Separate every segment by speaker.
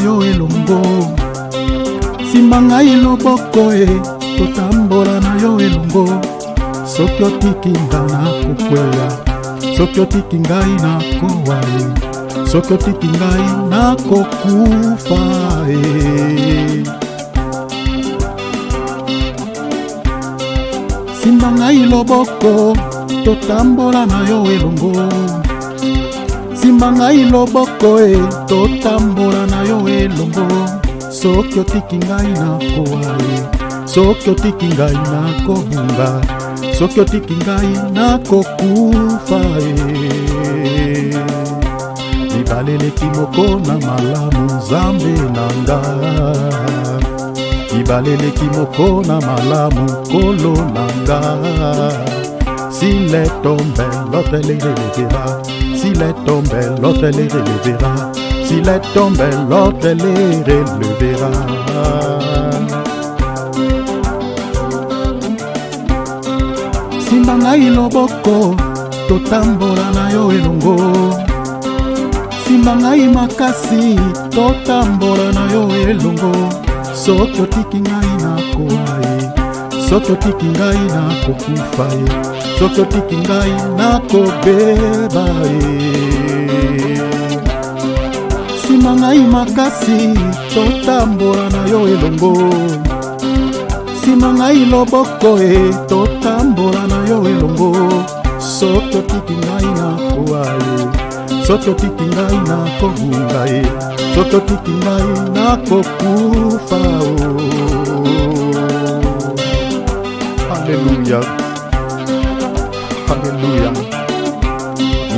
Speaker 1: yo elongo. Simba ngai loboko totambola na yo elongo. Soki otiki nga nakokweya, soki otiki ngai nakowa soki otiki ngai nakokufa Simba ngai loboko totambola na yo elongo. Simba ngai loboko totambola na yo elongo. Soki otiki ngai nakowa soki otiki ngai nakobunga, soki otiki ngai nakokufa Ibaleleki moko na malamu Nzambe nanga. Ibaleleki moko na malamu Nkolo nanga. S'il est tombé, l'autre les relèvera. S'il est tombé, l'autre les relèvera. S'il est tombé, l'autre les relèvera. Simba ngai loboko totambola na yo elongo. Simba ngai makasi totambola na yo elongo. Soki otiki ngai nakowa soki otiki ngai nakokufa soki otiki ngai nakobeba Simba ngai makasi totambola na yo elongo. Simba ngai loboko totambola na yo elongo. Soki otiki ngai nakowa soki otiki ngai nakobunga soki otiki ngai nakokufa Alléluia, Alléluia.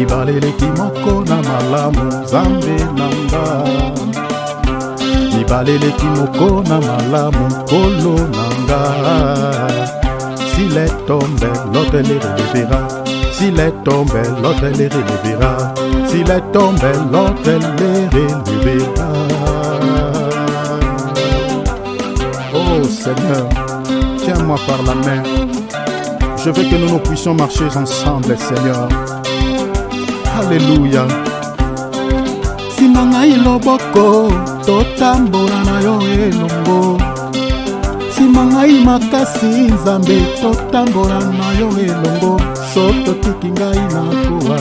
Speaker 1: Ibaleleki moko na malamu Nzambe nanga. Ibaleleki moko na malamu Nkolo nanga. S'il est tombé, l'autre les relèvera. S'il est tombé, l'autre les relèvera. S'il est tombé, l'autre les relèvera. Oh Seigneur, tiens-moi par la main. Je veux que nous puissions marcher ensemble, Seigneur. Alléluia. Simba ngai loboko totambola na yo elongo. Simba ngai makasi Nzambe totambola na yo elongo. Soki otiki ngai nakowa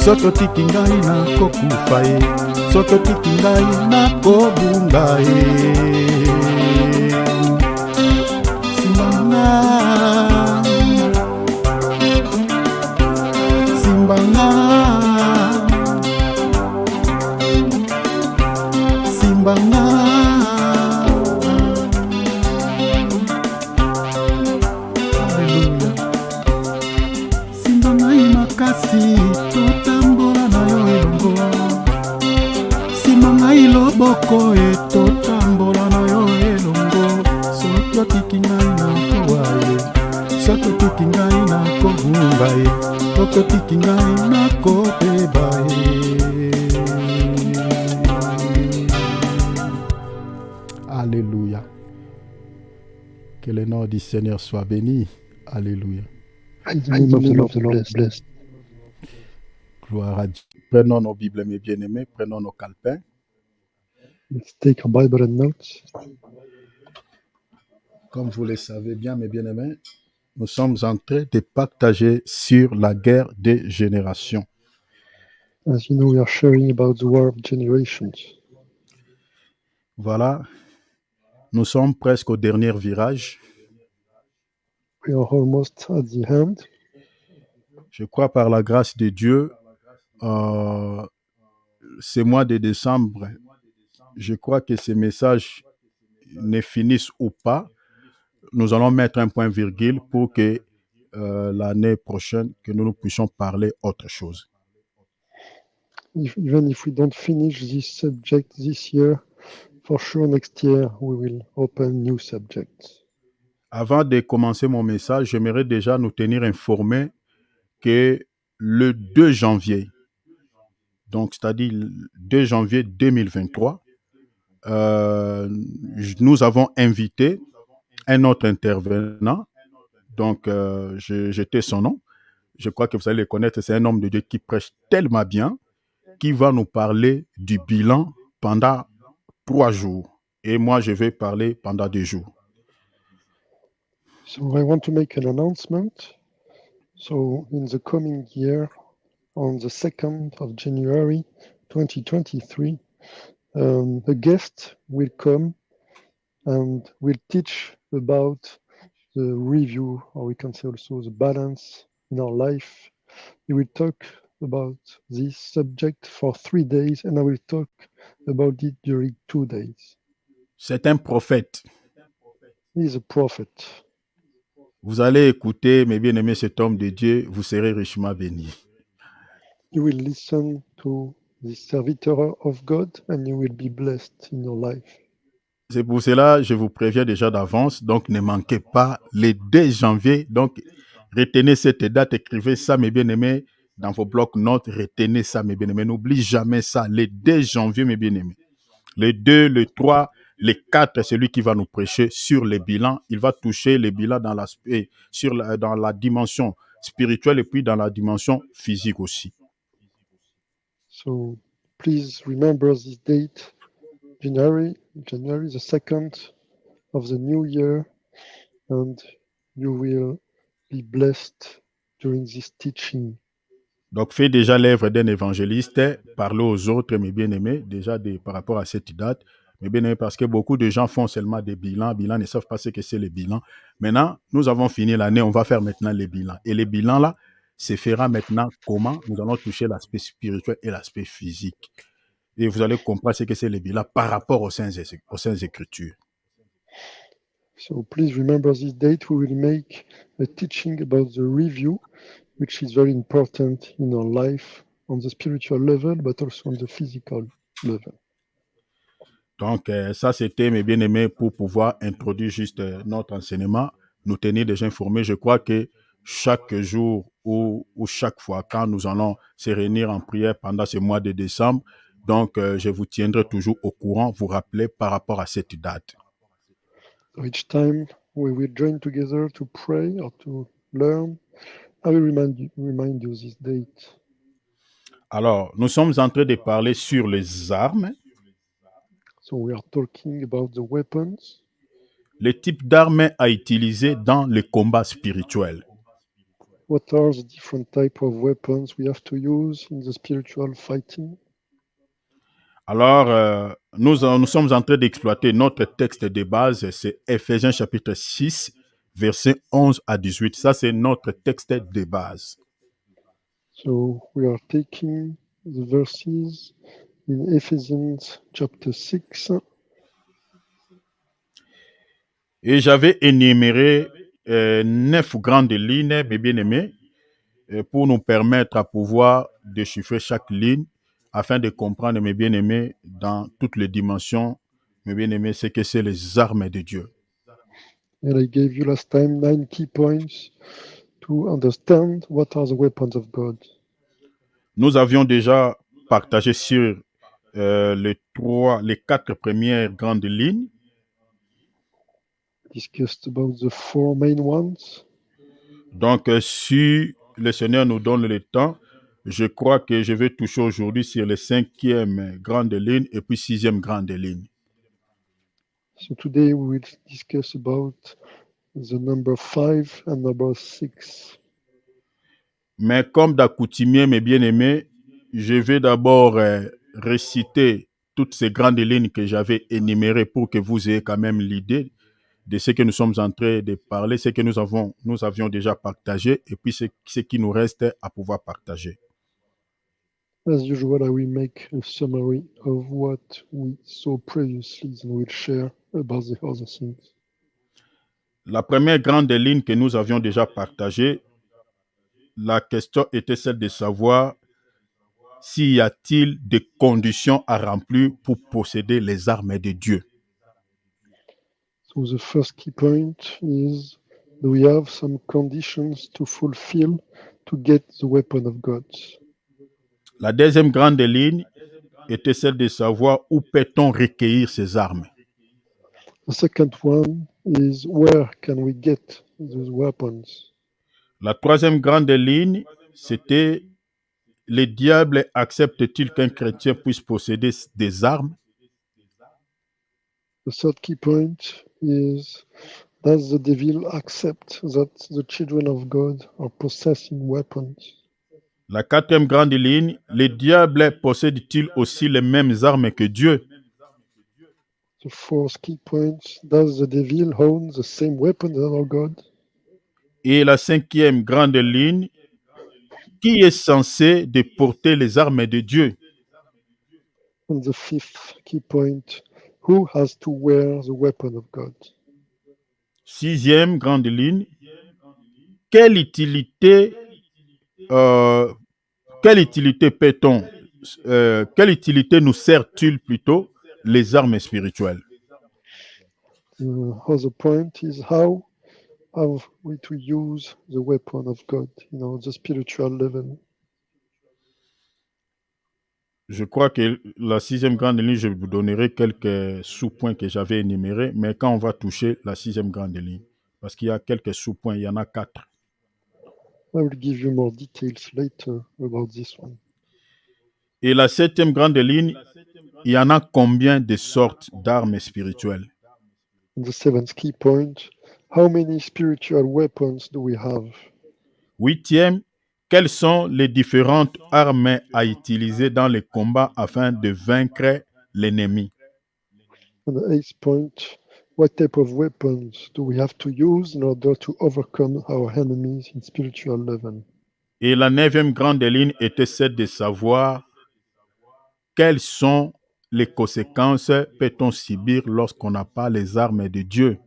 Speaker 1: soki otiki ngai nakokufa soki otiki ngai nakobunga Simba ngai Simba ngai Simba ngai makasi totambola na yo elongo. Simba ngai loboko totambola na yo elongo. Soki otiki ngai nakowa soki otiki ngai nakobunga soki otiki ngai nakobeba Alléluia. Que le nom du Seigneur soit béni. Alléluia. Gloire à Dieu. Prenons nos Bibles, mes bien-aimés, prenons nos calepins.
Speaker 2: Let's take our Bible and notes.
Speaker 1: Comme vous le savez bien, mes bien-aimés, nous sommes en train de partager sur la guerre des générations.
Speaker 2: As you know, we are sharing about the war of generations.
Speaker 1: Voilà, nous sommes presque au dernier virage.
Speaker 2: We are almost at the end.
Speaker 1: Je crois par la grâce de Dieu, ce mois de décembre, je crois que ces messages ne finissent ou pas. Nous allons mettre un point virgule pour que l'année prochaine, que nous puissions parler autre chose.
Speaker 2: Even if we don't finish this subject this year, for sure next year we will open new subjects.
Speaker 1: Avant de commencer mon message, j'aimerais déjà nous tenir informés que le 2 janvier, donc c'est-à-dire le 2 janvier 2023, nous avons invité un autre intervenant, donc j'étais son nom, je crois que vous allez le connaître, c'est un homme de Dieu qui prêche tellement bien, qui va nous parler du bilan pendant 3 jours. Et moi, je vais parler pendant 2 jours.
Speaker 2: So I want to make an announcement. So in the coming year, on the 2nd of January 2023, a guest will come and will teach about the review, or we can say also the balance in our life. He will talk about this subject for 3 days, and I will talk about it during 2 days.
Speaker 1: C'est un prophète.
Speaker 2: He is a prophet.
Speaker 1: Vous allez écouter, mes bien-aimés, cet homme de Dieu, vous serez richement bénis.
Speaker 2: You will listen to the servitor of God, and you will be blessed in your life.
Speaker 1: C'est pour cela, je vous préviens déjà d'avance, donc ne manquez pas le 2 janvier. Donc, retenez cette date, écrivez ça, mes bien-aimés, dans vos blocs-notes, retenez ça, mes bien-aimés. N'oubliez jamais ça, le 2 janvier, mes bien-aimés. Le 2, le 3, le 4, c'est lui qui va nous prêcher sur les bilans. Il va toucher les bilans dans l'aspect, dans la dimension spirituelle et puis dans la dimension physique aussi.
Speaker 2: So please remember this date, January the 2nd of the new year, and you will be blessed during this teaching.
Speaker 1: Donc, fais déjà l'œuvre d'un évangéliste, parlez aux autres, mes bien-aimés, déjà par rapport à cette date. Mes bien-aimés, parce que beaucoup de gens font seulement des bilans. Bilans ne savent pas ce que c'est les bilans. Maintenant, nous avons fini l'année, on va faire maintenant les bilans. Et les bilans, là, se fera maintenant comment nous allons toucher l'aspect spirituel et l'aspect physique. Et vous allez comprendre ce que c'est les bilans par rapport aux Saintes Écritures.
Speaker 2: So please remember this date. We will make a teaching about the review, which is very important in our life on the spiritual level, but also on the physical level.
Speaker 1: Donc, ça, c'était, mes bien-aimés, pour pouvoir introduire juste notre enseignement, nous tenir déjà informés. Je crois que chaque jour ou chaque fois, quand nous allons se réunir en prière pendant ce mois de décembre, donc, je vous tiendrai toujours au courant, vous rappeler par rapport à cette date.
Speaker 2: So each time we will join together to pray or to learn, I will remind you this date.
Speaker 1: Alors, nous sommes en train de parler sur les armes,
Speaker 2: So we are talking about the weapons,
Speaker 1: les types d'armes à utiliser dans le combat spirituel.
Speaker 2: what are the different type of weapons we have to use in the spiritual fighting.
Speaker 1: Alors, nous sommes en train d'exploiter notre texte de base, c'est Ephésiens chapitre 6, versets 11 à 18. Ça, c'est notre texte de base.
Speaker 2: So we are taking the verses in Ephesians chapter 6.
Speaker 1: Et j'avais énuméré 9 grandes lignes, mes bien-aimés, pour nous permettre à pouvoir déchiffrer chaque ligne afin de comprendre, mes bien-aimés, dans toutes les dimensions, mes bien-aimés, ce que c'est les armes de Dieu.
Speaker 2: And I gave you last time 9 key points to understand what are the weapons of God.
Speaker 1: Nous avions déjà partagé sur les 4 premières grandes lignes.
Speaker 2: Discussed about the 4 main ones.
Speaker 1: Donc, si le Seigneur nous donne le temps, je crois que je vais toucher aujourd'hui sur les 5e grande ligne et puis 6e grande ligne.
Speaker 2: So today we will discuss about the number 5 and number 6.
Speaker 1: Mais comme d'accoutumé, mes bien-aimés, je vais d'abord réciter toutes ces grandes lignes que j'avais énumérées pour que vous ayez quand même l'idée de ce que nous sommes en train de parler, ce que nous avions déjà partagé et puis ce qui nous reste à pouvoir partager.
Speaker 2: As usual, I will make a summary of what we saw previously, and we'll share about the other things.
Speaker 1: La première grande ligne que nous avions déjà partagée, la question était celle de savoir s'il y a-t-il des conditions à remplir pour posséder les armes de Dieu.
Speaker 2: So the first key point is, do we have some conditions to fulfill to get the weapon of God?
Speaker 1: La deuxième grande ligne était celle de savoir où peut-on recueillir ces armes.
Speaker 2: The second one is, where can we get those weapons?
Speaker 1: La troisième grande ligne, c'était le diable accepte-t-il qu'un chrétien puisse posséder des armes?
Speaker 2: The third key point is, does the devil accept that the children of God are possessing weapons?
Speaker 1: La quatrième grande ligne, le diable possède-t-il aussi les mêmes armes que Dieu?
Speaker 2: The fourth key point, does the devil own the same weapons as our God?
Speaker 1: Et la cinquième grande ligne, qui est censé de porter les armes de Dieu?
Speaker 2: And the fifth key point, who has to wear the weapon of God?
Speaker 1: Sixième grande ligne, quelle utilité, euh, quelle utilité peut-on, quelle utilité nous sert-il plutôt les armes spirituelles?
Speaker 2: The other point is, how are we to use the weapon of God, the spiritual level?
Speaker 1: Je crois que la sixième grande ligne, je vous donnerai quelques sous-points que j'avais énumérés, mais quand on va toucher la sixième grande ligne, parce qu'il y a quelques sous-points, il y en a 4.
Speaker 2: I will give you more details later about this one.
Speaker 1: Et la septième grande ligne, il y en a combien de sortes d'armes spirituelles?
Speaker 2: And the seventh key point, how many spiritual weapons do we have?
Speaker 1: Huitième, quelles sont les différentes armes à utiliser dans les combats afin de vaincre l'ennemi?
Speaker 2: And the eighth point, what type of weapons do we have to use in order to overcome our enemies in spiritual level?
Speaker 1: Et la neuvième grande ligne était celle de savoir quelles sont les conséquences peut-on subir lorsqu'on n'a pas les armes de Dieu?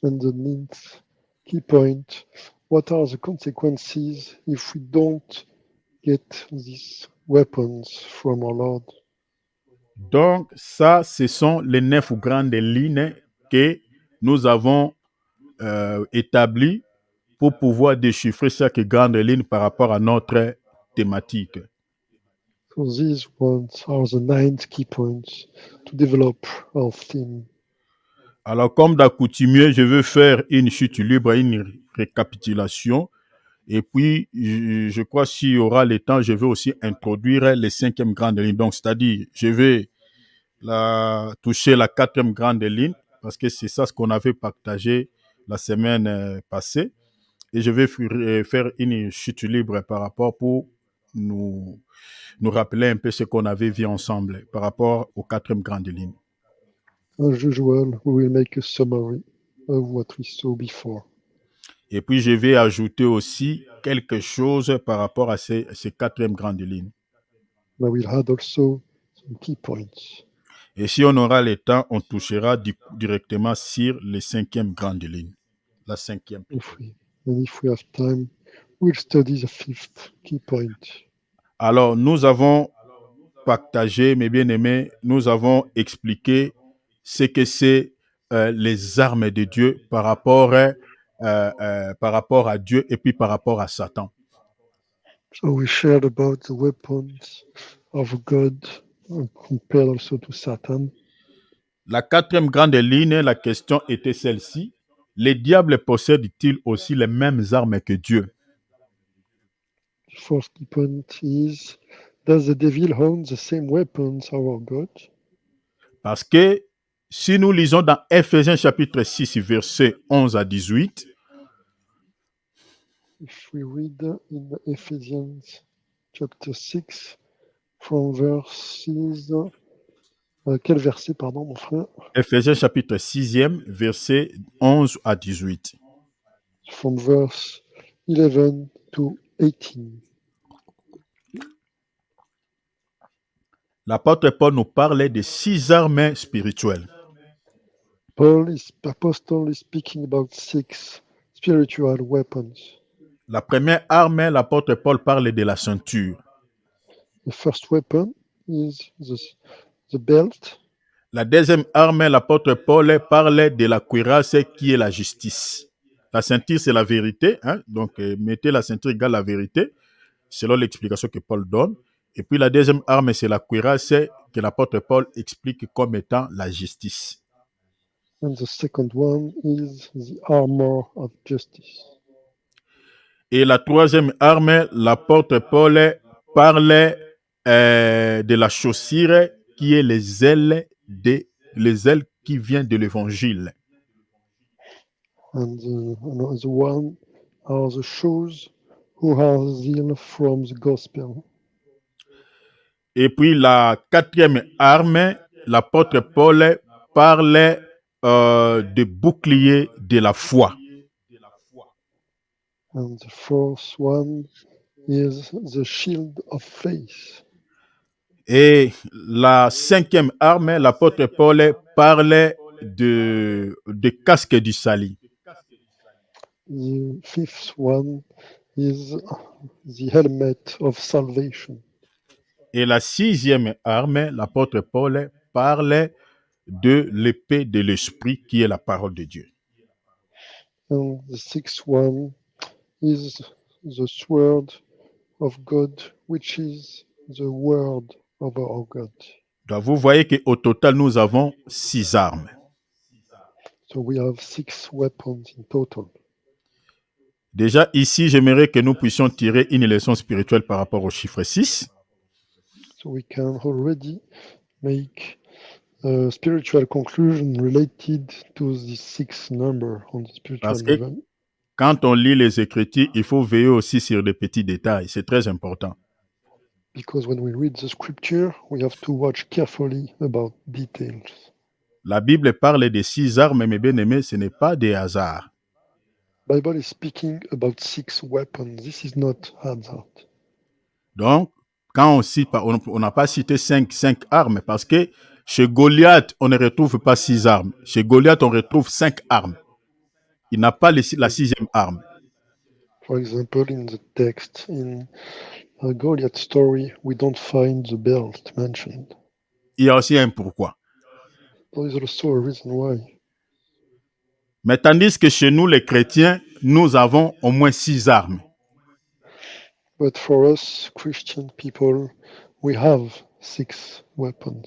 Speaker 2: And the ninth key point, what are the consequences if we don't get these weapons from our Lord?
Speaker 1: Donc, ça, ce sont les 9 grandes lignes que nous avons établies pour pouvoir déchiffrer chaque grande ligne par rapport à notre thématique.
Speaker 2: So these ones are the 9 key points to develop our theme.
Speaker 1: Alors, comme d'accoutumé, je veux faire une chute libre, une récapitulation. Et puis, je crois s'il y aura le temps, je vais aussi introduire les 5e grandes lignes. Donc, c'est-à-dire, je vais toucher la 4e grande ligne, parce que c'est ça ce qu'on avait partagé la semaine passée. Et je vais faire une chute libre par rapport pour nous rappeler un peu ce qu'on avait vu ensemble par rapport aux 4e grandes lignes.
Speaker 2: As usual, we will make a summary of what we saw before.
Speaker 1: Et puis, je vais ajouter aussi quelque chose par rapport à ces 4e grandes lignes.
Speaker 2: I will add also some key points.
Speaker 1: Et si on aura le temps, on touchera directement sur les 5e grandes lignes. La 5e.
Speaker 2: If we have time, we'll study the 5th key point.
Speaker 1: Alors, nous avons partagé, mes bien-aimés, nous avons expliqué ce que c'est les armes de Dieu par rapport à Dieu et puis par rapport à Satan.
Speaker 2: So we shared about the weapons of God compared also to Satan.
Speaker 1: La 4e grande ligne, la question était celle-ci. Les diables possèdent-ils aussi les mêmes armes que Dieu?
Speaker 2: The fourth key point is, does the devil own the same weapons as our God?
Speaker 1: Parce que si nous lisons dans Ephésiens chapitre 6, versets 11 à 18,
Speaker 2: if we read in Ephesians chapter 6 from verses... quel verset, pardon, mon frère?
Speaker 1: Ephésiens chapitre 6e, versets 11 à 18.
Speaker 2: From verse 11 to 18.
Speaker 1: L'apôtre Paul nous parlait de 6 armes spirituelles.
Speaker 2: Apostle is speaking about 6 spiritual weapons.
Speaker 1: La première arme, l'apôtre Paul parle de la ceinture.
Speaker 2: The first weapon is the belt.
Speaker 1: La deuxième arme, l'apôtre Paul parle de la cuirasse qui est la justice. La ceinture, c'est la vérité. Hein? Donc, mettez la ceinture égale la vérité, selon l'explication que Paul donne. Et puis, la deuxième arme, c'est la cuirasse que l'apôtre Paul explique comme étant la justice.
Speaker 2: And the second one is the armor of justice.
Speaker 1: Et la troisième arme, l'apôtre Paul parle de la chaussure qui est les ailes de les ailes qui viennent de l'évangile.
Speaker 2: And another one are the shoes who are zeal from the gospel.
Speaker 1: Et puis la quatrième arme, l'apôtre Paul parlait de bouclier de la foi.
Speaker 2: And the fourth one is the shield of faith.
Speaker 1: Et la cinquième arme, l'apôtre Paul parlait de casque du salut.
Speaker 2: The fifth one is the helmet of salvation.
Speaker 1: Et la sixième arme, l'apôtre Paul parlait de l'épée de l'esprit qui est la parole de Dieu.
Speaker 2: And the sixth one is the sword of God, which is the word of our God.
Speaker 1: Donc vous voyez qu'au total, nous avons 6 armes.
Speaker 2: So we have 6 weapons in total.
Speaker 1: Déjà ici, j'aimerais que nous puissions tirer une leçon spirituelle par rapport au chiffre 6.
Speaker 2: So we can already make a spiritual conclusion related to this 6 number on the spiritual
Speaker 1: Parce que
Speaker 2: level.
Speaker 1: quand on lit les Écritures, il faut veiller aussi sur des petits détails. C'est très important.
Speaker 2: Because when we read the scripture, we have to watch carefully about details.
Speaker 1: La Bible parle des 6 armes, mes bien-aimés, ce n'est pas des hasards.
Speaker 2: Bible is speaking about 6 weapons. This is not hazard.
Speaker 1: Donc, quand on cite, on n'a pas cité 5 armes parce que chez Goliath, on ne retrouve pas 6 armes. Chez Goliath, on retrouve 5 armes. Il n'a pas la 6e arme.
Speaker 2: For example, in the text in Goliath story, we don't find the belt mentioned.
Speaker 1: Il y a aussi un pourquoi.
Speaker 2: There is also a reason why.
Speaker 1: Mais tandis que chez nous, les chrétiens, nous avons au moins 6 armes.
Speaker 2: But for us, Christian people, we have 6 weapons.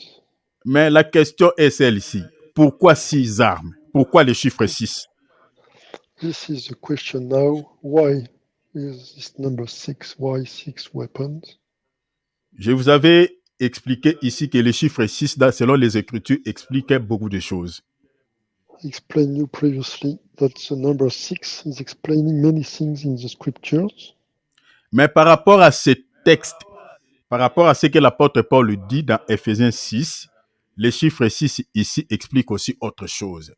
Speaker 1: Mais la question est celle-ci. Pourquoi 6 armes? Pourquoi le chiffre 6?
Speaker 2: This is the question now. Why is this number 6? Why 6 weapons?
Speaker 1: Je vous avais expliqué ici que le chiffre 6, selon les Écritures, expliquait beaucoup de choses.
Speaker 2: I explained you previously that the number 6 is explaining many things in the scriptures.
Speaker 1: Mais par rapport à ce texte, par rapport à ce que l'apôtre Paul dit dans Ephésiens 6, le chiffre 6 ici explique aussi autre chose.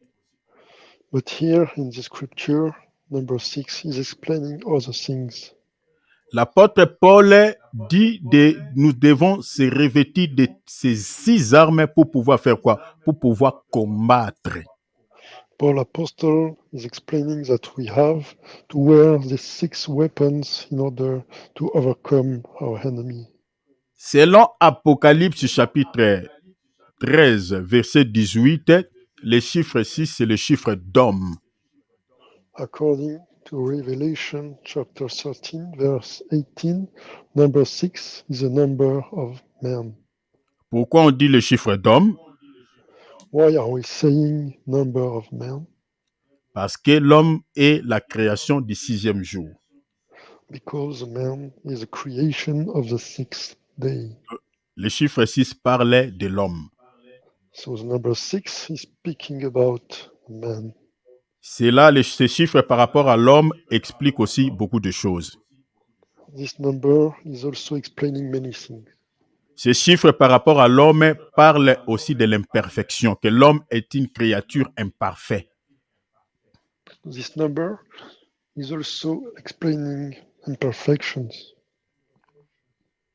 Speaker 2: But here in the scripture, number 6 is explaining other things.
Speaker 1: L'apôtre Paul dit que nous devons se revêtir de ces 6 armes pour pouvoir faire quoi? Pour pouvoir combattre.
Speaker 2: Paul Apostle is explaining that we have to wear the 6 weapons in order to overcome our enemy.
Speaker 1: Selon Apocalypse chapitre 13, verset 18, le chiffre 6, c'est le chiffre d'homme.
Speaker 2: According to Revelation chapter 13, verse 18, number 6 is a number of men.
Speaker 1: Pourquoi on dit le chiffre d'homme?
Speaker 2: Why are we saying number of men?
Speaker 1: Parce que l'homme est la création du 6e jour.
Speaker 2: Because man is a creation of the 6th day.
Speaker 1: Le chiffre 6 parlait de l'homme.
Speaker 2: So the number 6 is speaking about man.
Speaker 1: C'est là, ce chiffre par rapport à l'homme explique aussi beaucoup de choses.
Speaker 2: This number is also explaining many things.
Speaker 1: Ce chiffre par rapport à l'homme parle aussi de l'imperfection, que l'homme est une créature imparfaite.
Speaker 2: This number is also explaining imperfections.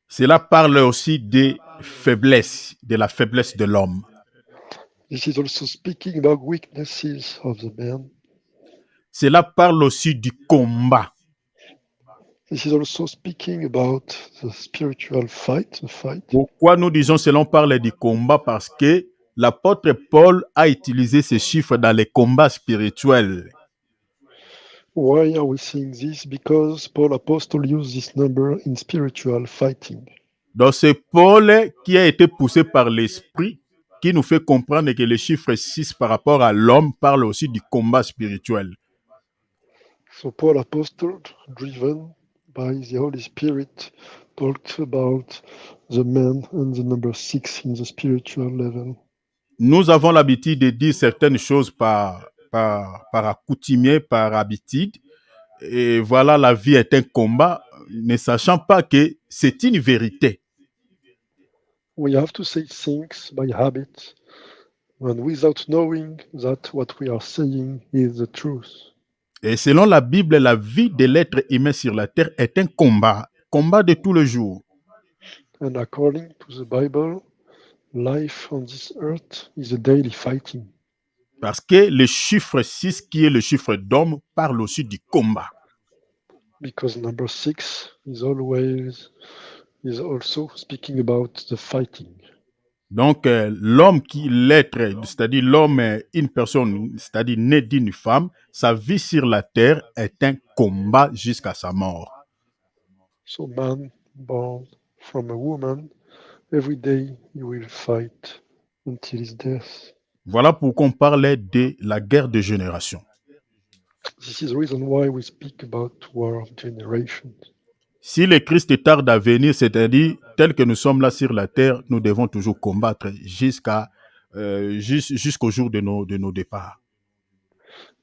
Speaker 1: Cela parle aussi des faiblesses, de la faiblesse de l'homme.
Speaker 2: This is also speaking about weaknesses of the man.
Speaker 1: Cela parle aussi du combat.
Speaker 2: This is also speaking about the spiritual fight, the fight.
Speaker 1: Pourquoi nous disons cela parle du combat? Parce que l'apôtre Paul a utilisé ces chiffres dans les combats spirituels.
Speaker 2: Why are we saying this? Because Paul Apostle used this number in spiritual fighting.
Speaker 1: Donc c'est Paul qui a été poussé par l'esprit qui nous fait comprendre que le chiffre 6 par rapport à l'homme parle aussi du combat spirituel.
Speaker 2: So Paul Apostle, driven by the Holy Spirit, talked about the man and the number 6 in the spiritual level.
Speaker 1: nous avons l'habitude de dire certaines choses par accoutumé, par habitude. Et voilà, la vie est un combat, ne sachant pas que c'est une vérité.
Speaker 2: We have to say things by habit and without knowing that what we are saying is the truth.
Speaker 1: Et selon la Bible, la vie de l'être humain sur la terre est un combat de tous les jours.
Speaker 2: And according to the Bible, life on this earth is a daily fighting.
Speaker 1: Parce que le chiffre 6, qui est le chiffre d'homme, parle aussi du combat.
Speaker 2: Because number 6 is also speaking about the fighting.
Speaker 1: Donc, l'homme l'être, c'est-à-dire l'homme, une personne, c'est-à-dire né d'une femme, sa vie sur la terre est un combat jusqu'à sa mort.
Speaker 2: So man born from a woman, every day he will fight until his death.
Speaker 1: Voilà pourquoi on parlait de la guerre de génération.
Speaker 2: This is the reason why we speak about war of generations.
Speaker 1: Si le Christ tarde à venir, c'est-à-dire tel que nous sommes là sur la terre, nous devons toujours combattre jusqu'au jour de nos départs.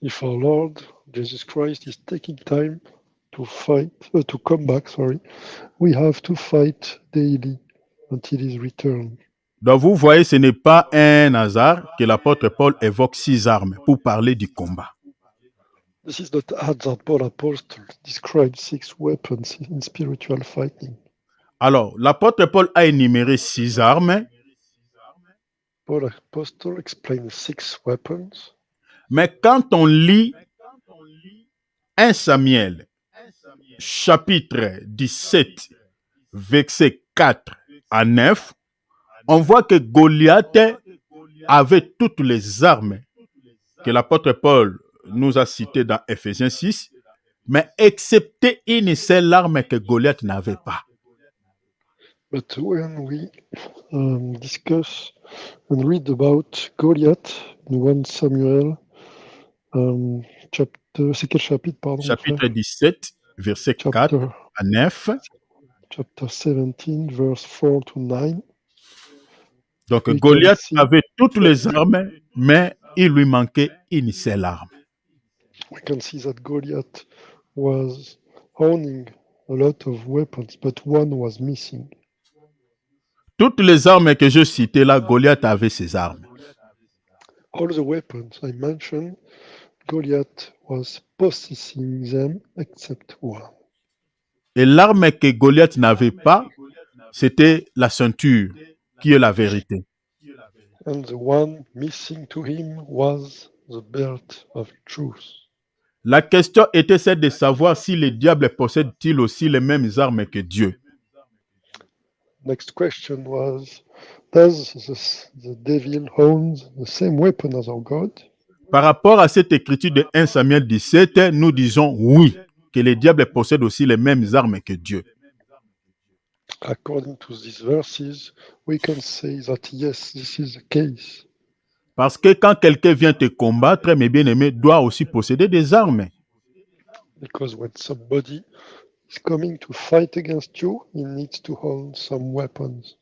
Speaker 2: If our Lord Jesus Christ is taking time to come back, we have to fight daily until his return.
Speaker 1: Donc vous voyez, ce n'est pas un hasard que l'apôtre Paul évoque 6 armes pour parler du combat.
Speaker 2: This is not that Paul Apostle described 6 weapons in spiritual fighting.
Speaker 1: Alors, l'apôtre Paul a énuméré 6 armes.
Speaker 2: Paul Apostle explained 6 weapons.
Speaker 1: Mais quand on lit 1 Samuel, chapitre 17, versets 4 à 9, on voit que Goliath avait toutes les armes que l'apôtre Paul nous a citées dans Ephésiens 6, mais excepté une seule arme que Goliath n'avait pas.
Speaker 2: But when we discuss and read about Goliath in 1 Samuel, c'est quel chapitre, pardon?
Speaker 1: Chapitre 17, verset 4 à 9.
Speaker 2: Chapter 17, verse 4 to 9.
Speaker 1: Donc Goliath avait toutes les armes, mais il lui manquait une seule arme.
Speaker 2: We can see that Goliath was owning a lot of weapons, but one was missing.
Speaker 1: Toutes les armes que je citais là, Goliath avait ses armes.
Speaker 2: All the weapons I mentioned, Goliath was possessing them except one.
Speaker 1: Et l'arme que Goliath n'avait pas, c'était la ceinture, qui est la vérité.
Speaker 2: And the one missing to him was the belt of truth.
Speaker 1: La question était celle de savoir si le diable possède-t-il aussi les mêmes armes que Dieu.
Speaker 2: Next question was, does the devil own the same weapon as our God?
Speaker 1: Par rapport à cette écriture de 1 Samuel 17, nous disons oui, que le diable possède aussi les mêmes armes que Dieu.
Speaker 2: According to these verses, we can say that yes, this is the case.
Speaker 1: Parce que quand quelqu'un vient te combattre, mes bien-aimés, doit aussi posséder des armes.
Speaker 2: Because when somebody is coming to fight against you, he needs to hold some weapons.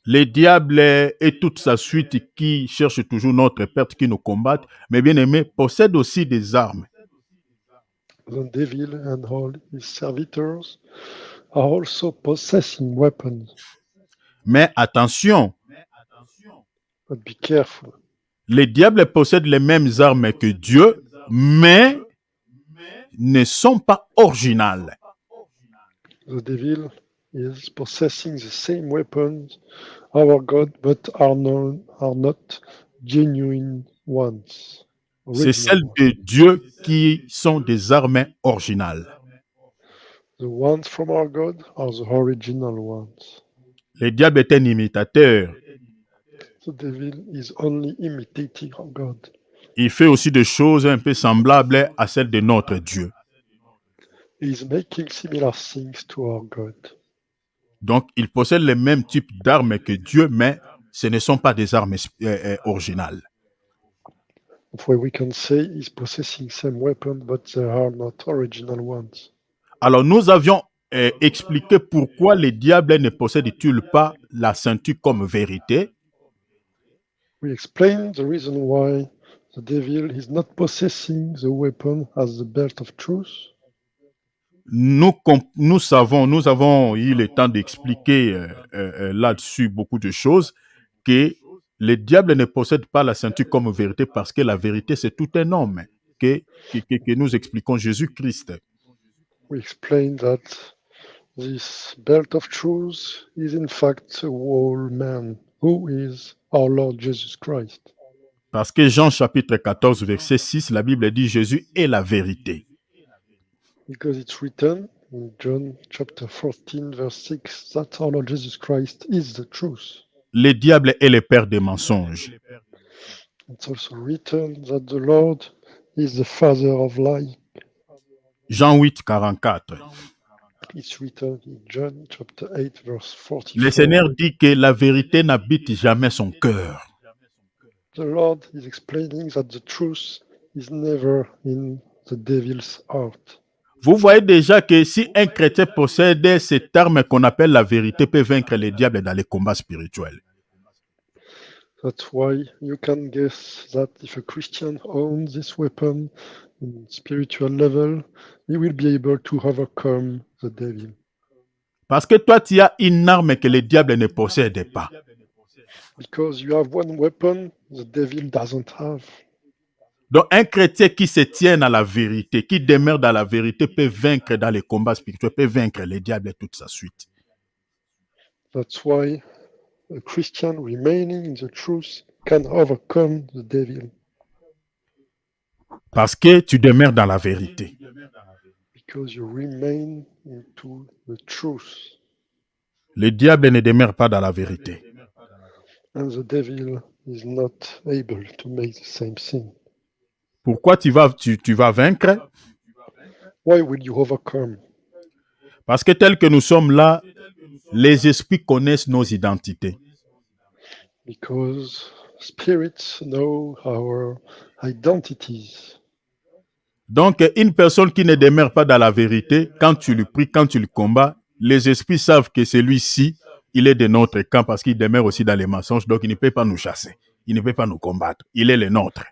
Speaker 1: Le diable et toute sa suite qui cherche toujours notre perte, qui nous combattent, mes bien-aimés, possèdent aussi des armes.
Speaker 2: The devil and all his servitors are also possessing weapons.
Speaker 1: Mais attention,
Speaker 2: But be careful.
Speaker 1: le diable possède les mêmes armes que Dieu, mais ne sont pas originales.
Speaker 2: The devil is possessing the same weapons our God, but are not genuine ones.
Speaker 1: C'est celles de Dieu qui sont des armes originales.
Speaker 2: The ones from our God are the original ones.
Speaker 1: Le diable est un imitateur.
Speaker 2: The devil is only imitating our God.
Speaker 1: Il fait aussi des choses un peu semblables à celles de notre Dieu.
Speaker 2: He is making similar things to our God.
Speaker 1: Donc, il possède les mêmes types d'armes que Dieu, mais ce ne sont pas des armes originales.
Speaker 2: That's why we can say he's possessing some weapons, but they are not original ones.
Speaker 1: Alors, nous avions expliqué pourquoi le diable ne possède-t-il pas la ceinture comme vérité.
Speaker 2: We explain the reason why the devil is not possessing the weapon as the belt of truth.
Speaker 1: Nous savons, nous avons eu le temps d'expliquer là-dessus beaucoup de choses, que le diable ne possède pas la ceinture comme vérité parce que la vérité, c'est tout un homme que nous expliquons Jésus-Christ.
Speaker 2: We explain that this belt of truth is in fact a whole man who is our Lord Jesus Christ.
Speaker 1: Parce que Jean chapitre 14, verset 6, la Bible dit Jésus est la vérité.
Speaker 2: Because it's written in John chapter 14, verse 6, that our Lord Jesus Christ is the truth.
Speaker 1: Le diable est le père des mensonges.
Speaker 2: It's also written that the Lord is the father of lie.
Speaker 1: Jean 8, 44.
Speaker 2: It's written in John chapter 8, verse
Speaker 1: Le
Speaker 2: 44.
Speaker 1: Seigneur dit que la vérité n'habite jamais son cœur.
Speaker 2: The Lord is explaining that the truth is never in the devil's heart.
Speaker 1: Vous voyez déjà que si un chrétien possède cette arme qu'on appelle la vérité, peut vaincre les diables dans les combats spirituels.
Speaker 2: That's why you can guess that if a Christian owns this weapon in spiritual level, he will be able to overcome the devil.
Speaker 1: Parce que toi, tu as une arme que le diable ne possède pas.
Speaker 2: Because you have one weapon the devil doesn't have.
Speaker 1: Donc, un chrétien qui se tient à la vérité, qui demeure dans la vérité, peut vaincre dans les combats spirituels, peut vaincre les diables et toute sa suite.
Speaker 2: That's why a Christian remaining in the truth can overcome the devil.
Speaker 1: Parce que tu demeures dans la vérité.
Speaker 2: Because you remain into the truth.
Speaker 1: Le diable ne demeure pas dans la vérité.
Speaker 2: And the devil is not able to make the same thing.
Speaker 1: Pourquoi tu vas vaincre?
Speaker 2: Why will you overcome?
Speaker 1: Parce que tel que nous sommes là, les esprits connaissent nos identités.
Speaker 2: Because spirits know our identities.
Speaker 1: Donc, une personne qui ne demeure pas dans la vérité, quand tu lui pries, quand tu le combats, les esprits savent que celui-ci, il est de notre camp parce qu'il demeure aussi dans les mensonges, donc il ne peut pas nous chasser, il ne peut pas nous combattre, il est le nôtre.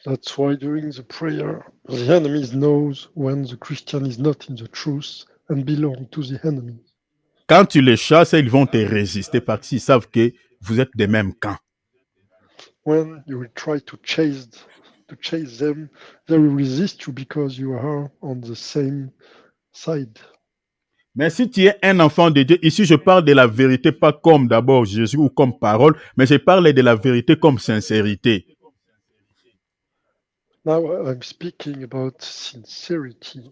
Speaker 2: That's why during the prayer, the enemy knows when the Christian is not in the truth and belong to the enemy.
Speaker 1: Quand tu les chasses, ils vont te résister parce qu'ils savent que vous êtes des mêmes camps.
Speaker 2: When you will try to chase them, they will resist you because you are on the same side.
Speaker 1: Mais si tu es un enfant de Dieu, ici je parle de la vérité, pas comme d'abord Jésus ou comme parole, mais je parle de la vérité comme sincérité.
Speaker 2: Now I'm speaking about sincerity.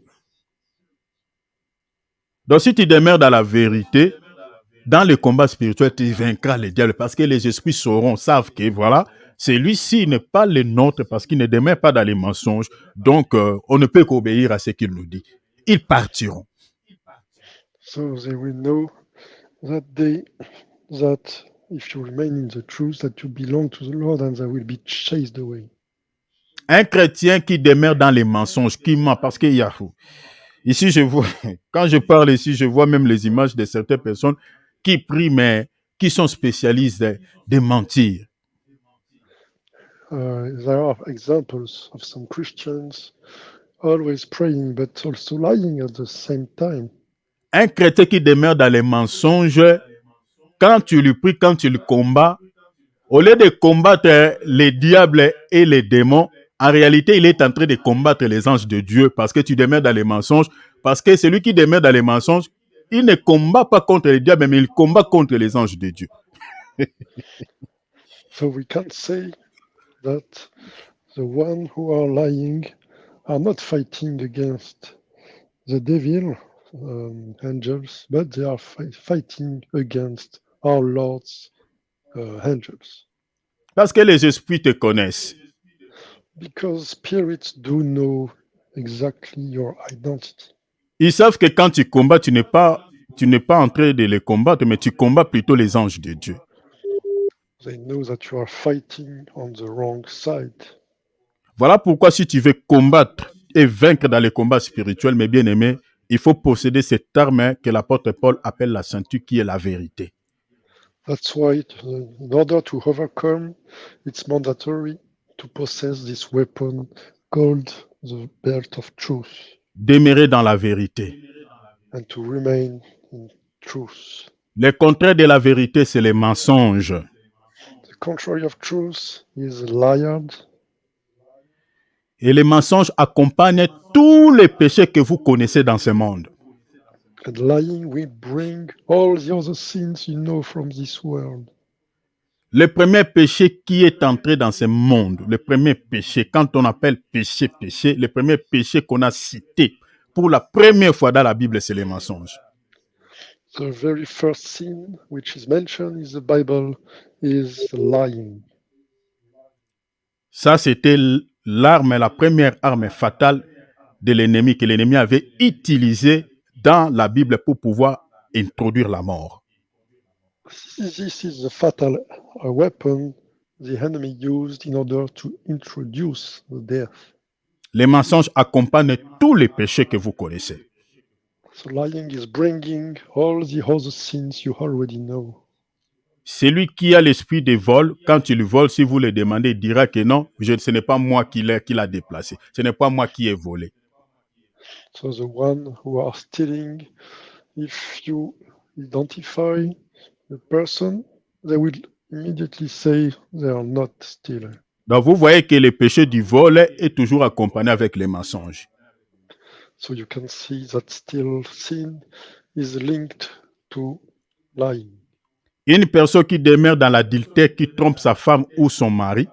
Speaker 1: Donc si tu demeures dans la vérité, dans le combat spirituel, tu vaincras les diables parce que les esprits savent que voilà, celui-ci n'est pas le nôtre parce qu'il ne demeure pas dans les mensonges. Donc, on ne peut qu'obéir à ce qu'il nous dit. Ils partiront.
Speaker 2: So they will know that if you remain in the truth, that you belong to the Lord and they will be chased away.
Speaker 1: Un chrétien qui demeure dans les mensonges, qui ment, parce qu'il y a fou. Ici, je vois, quand je parle ici, je vois même les images de certaines personnes qui prient, mais qui sont spécialistes de mentir.
Speaker 2: There are examples of some Christians always praying but also lying at the same time.
Speaker 1: Un chrétien qui demeure dans les mensonges, quand tu lui pries, quand tu le combats, au lieu de combattre les diables et les démons, en réalité, il est en train de combattre les anges de Dieu parce que tu demeures dans les mensonges. Parce que celui qui demeure dans les mensonges, il ne combat pas contre les diables, mais il combat contre les anges de Dieu.
Speaker 2: So we can't say that the ones who are lying are not fighting against the devil, angels, but they are fighting against our Lord's angels.
Speaker 1: Parce que les esprits te connaissent.
Speaker 2: Because spirits do know exactly your identity.
Speaker 1: Ils savent que quand tu combats, tu n'es pas en train de les combattre, mais tu combats plutôt les anges de Dieu.
Speaker 2: They know that you are fighting on the wrong side.
Speaker 1: Voilà pourquoi si tu veux combattre et vaincre dans les combats spirituels, mes bien-aimés, il faut posséder cette arme que l'apôtre Paul appelle la ceinture, qui est la vérité.
Speaker 2: That's why, in order to overcome, it's mandatory to possess this weapon called the belt of truth
Speaker 1: Demeurer dans la vérité.
Speaker 2: and to remain in truth.
Speaker 1: Le contraire de la vérité, c'est les mensonges.
Speaker 2: The contrary of truth is lied,
Speaker 1: Et les mensonges accompagnent tous les péchés que vous connaissez dans ce monde.
Speaker 2: and lying will bring all the other sins you know from this world.
Speaker 1: Le premier péché qui est entré dans ce monde, le premier péché, quand on appelle péché, péché, le premier péché qu'on a cité pour la première fois dans la Bible, c'est les mensonges.
Speaker 2: The very first sin which is mentioned in the Bible is lying.
Speaker 1: Ça, c'était l'arme, la première arme fatale de l'ennemi que l'ennemi avait utilisée dans la Bible pour pouvoir introduire la mort.
Speaker 2: This is the fatal weapon the enemy used in order to introduce the death.
Speaker 1: Les mensonges accompagnent tous les péchés que vous connaissez.
Speaker 2: So lying is bringing all the other sins you already know.
Speaker 1: Celui qui a l'esprit de vol, quand il vole, si vous le demandez, il dira que non, ce n'est pas moi qui l'a déplacé. Ce n'est pas moi qui ai volé.
Speaker 2: So the one who are stealing, if you identify the person, they will immediately say they are not stealing.
Speaker 1: Donc vous voyez que le péché du vol est toujours accompagné avec les mensonges.
Speaker 2: So you can see that still sin is linked to lying.
Speaker 1: Une personne qui demeure dans l'adultère, qui trompe sa femme ou son mari,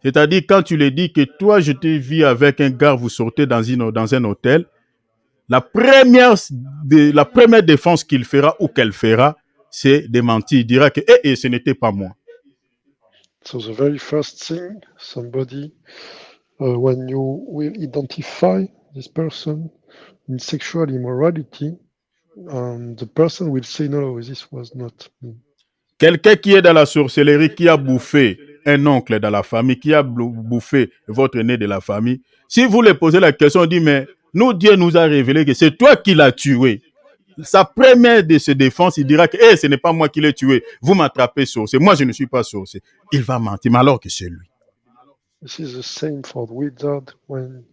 Speaker 1: c'est-à-dire quand tu lui dis que toi, je te vis avec un gars, vous sortez dans un hôtel, la première défense qu'il fera ou qu'elle fera, c'est de mentir. Il dira que ce n'était pas moi.
Speaker 2: So the very first thing, somebody, when you will identify this person in sexual immorality, the person will say, no, this was not me.
Speaker 1: Quelqu'un qui est dans la sorcellerie, qui a bouffé un oncle dans la famille, qui a bouffé votre aîné de la famille, si vous lui posez la question, on dit, mais nous, Dieu nous a révélé que c'est toi qui l'as tué. Sa première de ses défenses, il dira que ce n'est pas moi qui l'ai tué. Vous m'attrapez sorcier. Moi, je ne suis pas sorcier. Il va mentir, mais alors que c'est lui.
Speaker 2: This is the same for the wizard. When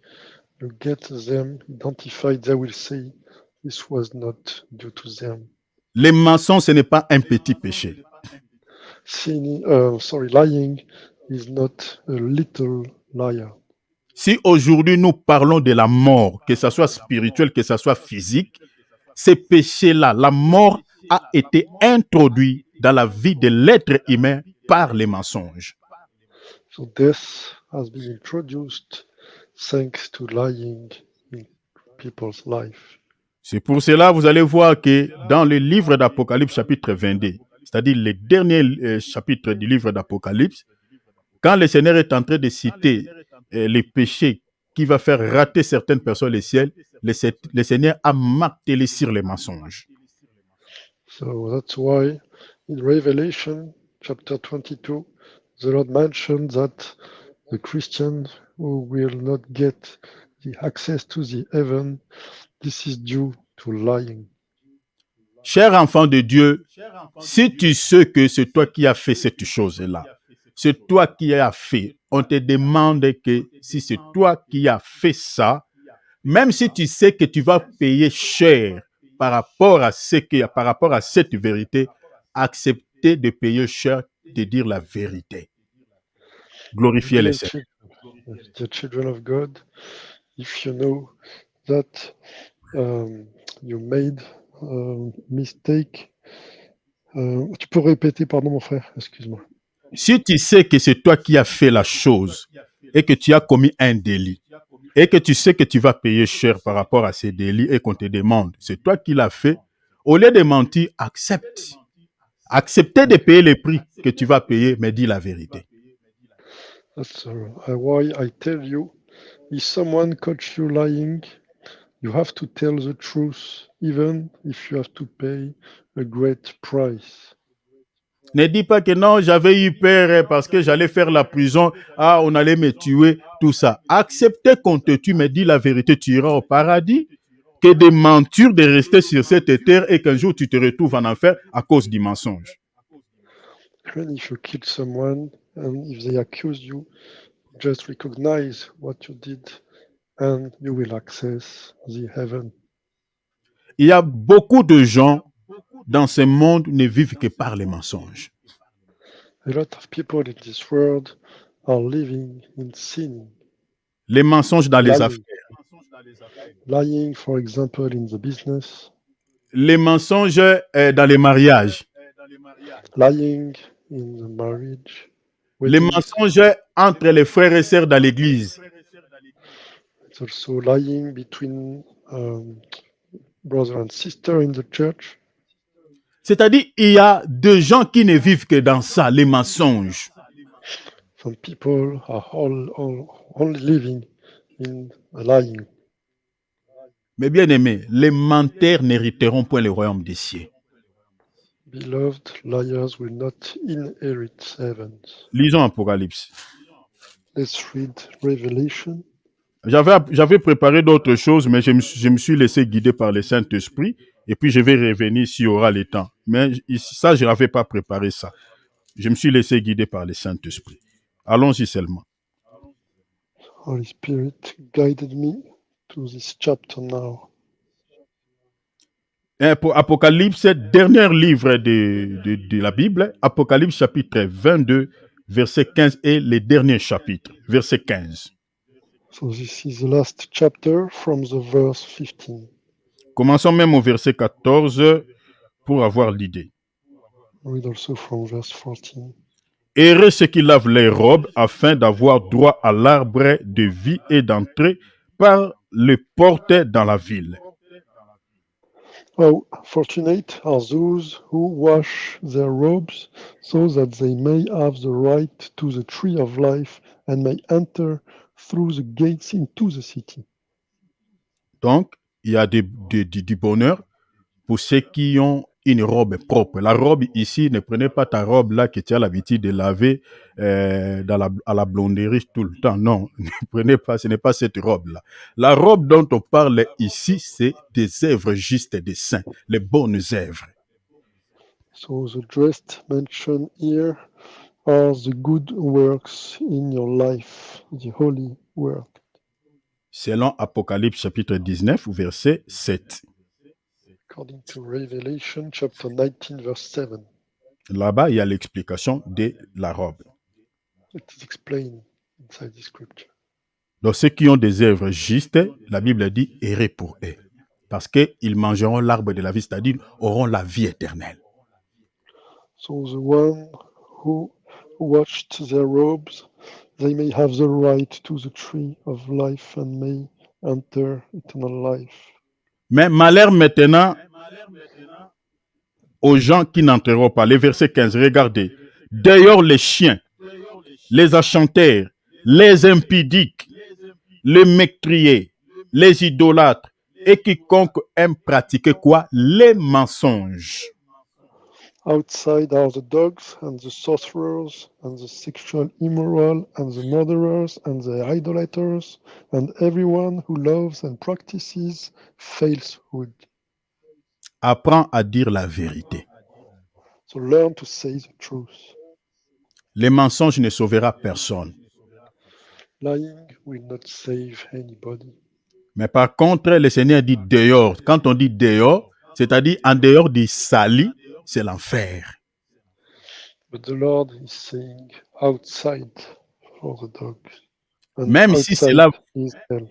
Speaker 2: you get them identified, they will say, this was not due to them.
Speaker 1: Les mensonges, ce n'est pas un petit péché.
Speaker 2: Lying is not a little liar.
Speaker 1: Si aujourd'hui nous parlons de la mort, que ce soit spirituel, que ce soit physique, ces péchés-là, la mort a été introduit dans la vie de l'être humain par les mensonges.
Speaker 2: So death has been introduced thanks to lying in people's life.
Speaker 1: C'est pour cela que vous allez voir que dans le livre d'Apocalypse chapitre 22, c'est-à-dire le dernier chapitre du livre d'Apocalypse, quand le Seigneur est en train de citer les péchés qui va faire rater certaines personnes le ciel, le Seigneur a martelé sur les mensonges.
Speaker 2: So that's why in Revelation chapter 22, the Lord mentioned that the Christians who will not get the access to the heaven, this is due to lying.
Speaker 1: Cher enfant de Dieu, si tu sais que c'est toi qui as fait cette chose-là, c'est toi qui as fait, on te demande que si c'est toi qui as fait ça, même si tu sais que tu vas payer cher par rapport à cette vérité, accepter de payer cher, de dire la vérité. Glorifier le Seigneur.
Speaker 2: The children of God, if you know that you made a mistake, tu peux répéter, pardon mon frère, excuse-moi.
Speaker 1: Si tu sais que c'est toi qui as fait la chose et que tu as commis un délit et que tu sais que tu vas payer cher par rapport à ces délits et qu'on te demande, c'est toi qui l'as fait, au lieu de mentir, accepte. Acceptez de payer le prix que tu vas payer, mais dis la vérité.
Speaker 2: That's why I tell you, if someone catch you lying, you have to tell the truth, even if you have to pay a great price.
Speaker 1: Ne dis pas que non, j'avais eu peur parce que j'allais faire la prison, on allait me tuer, tout ça. Acceptez qu'on te tue, mais dis la vérité, tu iras au paradis. Que de mentir, de rester sur cette terre et qu'un jour tu te retrouves en enfer à cause du mensonge.
Speaker 2: Even if you kill someone and if they accuse you, just recognize what you did and you will access the heaven.
Speaker 1: Il y a beaucoup de gens dans ce monde ne vivent que par les mensonges.
Speaker 2: A lot of people in this world are living in sin,
Speaker 1: Les mensonges dans les affaires.
Speaker 2: lying, for example, in the business,
Speaker 1: Les mensonges dans les mariages.
Speaker 2: lying in the marriage,
Speaker 1: Les
Speaker 2: weddings.
Speaker 1: mensonges entre les frères et sœurs dans l'église.
Speaker 2: It's also lying between brother and sister in the church.
Speaker 1: C'est-à-dire, il y a des gens qui ne vivent que dans ça, les mensonges.
Speaker 2: Some people are only living in lying.
Speaker 1: Mais bien aimés, les menteurs n'hériteront point le royaume des cieux.
Speaker 2: Beloved, liars will not inherit heavens.
Speaker 1: Lisons Apocalypse.
Speaker 2: Let's read Revelation.
Speaker 1: J'avais préparé d'autres choses, mais je me suis laissé guider par le Saint-Esprit. Et puis, je vais revenir s'il y aura le temps. Mais ça, je n'avais pas préparé ça. Je me suis laissé guider par le Saint-Esprit. Allons-y seulement.
Speaker 2: Holy Spirit guided me to this chapter now.
Speaker 1: Apocalypse, dernier livre de la Bible, Apocalypse chapitre 22, verset 15 et le dernier chapitre, verset 15.
Speaker 2: So this is the last chapter from the verse 15.
Speaker 1: Commençons même au verset 14 pour avoir l'idée.
Speaker 2: Read also from verse 14.
Speaker 1: Heureux ceux qui lavent les robes afin d'avoir droit à l'arbre de vie et d'entrer par les portes dans la ville.
Speaker 2: Oh, fortunate are those who wash their robes so that they may have the right to the tree of life and may enter through the gates into the city.
Speaker 1: Donc, il y a du bonheur pour ceux qui ont une robe propre. La robe ici, ne prenez pas ta robe là que tu as l'habitude de laver à la blonderie tout le temps. Non, ne prenez pas, ce n'est pas cette robe-là. La robe dont on parle ici, c'est des œuvres justes des saints, les bonnes œuvres.
Speaker 2: So the dress mentioned here are the good works in your life, the holy work.
Speaker 1: Selon Apocalypse chapitre 19, verset 7.
Speaker 2: According to Revelation chapter 19, verse 7.
Speaker 1: Là-bas, il y a l'explication de la robe.
Speaker 2: It is explained inside the scripture.
Speaker 1: Donc, ceux qui ont des œuvres justes, la Bible dit, heureux pour eux. Parce qu'ils mangeront l'arbre de la vie, c'est-à-dire auront la vie éternelle.
Speaker 2: So the one who washed their robes, they may have the right to the tree of life and may enter eternal life.
Speaker 1: Mais malheur maintenant aux gens qui n'entreront pas. Les versets 15, regardez. D'ailleurs, les chiens, les enchanteurs, les impudiques, les meurtriers, les idolâtres et quiconque aime pratiquer quoi? Les mensonges.
Speaker 2: Outside are the dogs and the sorcerers and the sexual immoral and the murderers and the idolaters and everyone who loves and practices falsehood.
Speaker 1: Apprends à dire la vérité.
Speaker 2: So learn to say the truth.
Speaker 1: Les mensonges ne sauvera personne.
Speaker 2: Lying will not save anybody.
Speaker 1: Mais par contre, le Seigneur dit dehors. Quand on dit dehors, c'est-à-dire en dehors du sali, c'est l'enfer.
Speaker 2: But the Lord is saying outside for the dogs. And
Speaker 1: Même si
Speaker 2: outside
Speaker 1: cela,
Speaker 2: is hell.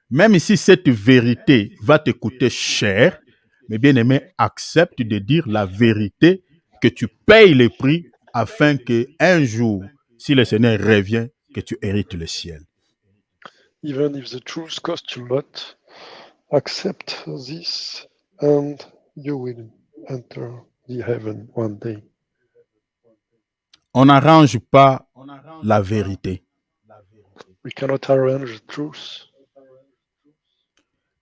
Speaker 1: même si cette vérité va te coûter cher, mais bien aimé, accepte de dire la vérité, que tu payes le prix afin que un jour, si le Seigneur revient, que tu hérites le ciel.
Speaker 2: Even if the truth costs you a lot, accept this and you will enter the heaven one day.
Speaker 1: On n'arrange pas la vérité.
Speaker 2: We cannot arrange the truth.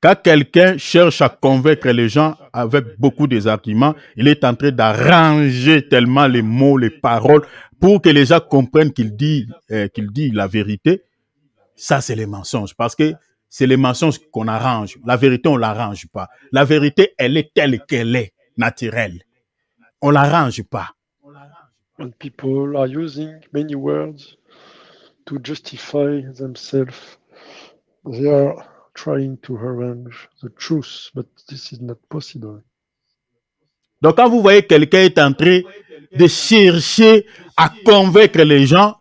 Speaker 1: Quand quelqu'un cherche à convaincre les gens avec beaucoup d'arguments, il est en train d'arranger tellement les mots, les paroles, pour que les gens comprennent qu'il dit la vérité. Ça, c'est les mensonges. Parce que c'est les mensonges qu'on arrange. La vérité, on ne l'arrange pas. La vérité, elle est telle qu'elle est, naturelle. On ne l'arrange pas.
Speaker 2: When people are using many words to justify themselves, they are trying to arrange the truth, but this is not possible.
Speaker 1: Donc, quand vous voyez quelqu'un est en train de chercher à convaincre les gens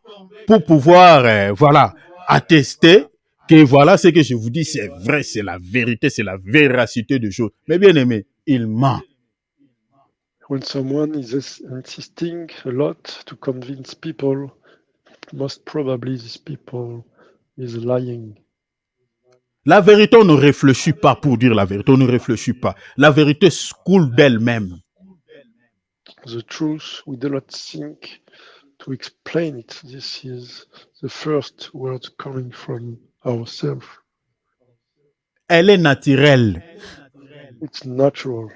Speaker 1: pour pouvoir, voilà, attester que voilà ce que je vous dis, c'est vrai, c'est la vérité, c'est la véracité des choses. Mais bien aimé, il ment.
Speaker 2: When someone is insisting a lot to convince people, most probably this people is lying.
Speaker 1: La vérité, on ne réfléchit pas pour dire la vérité, on ne réfléchit pas. La vérité coule d'elle-même.
Speaker 2: The truth, we do not think to explain it. This is the first word coming from ourselves.
Speaker 1: Elle est naturelle.
Speaker 2: It's natural.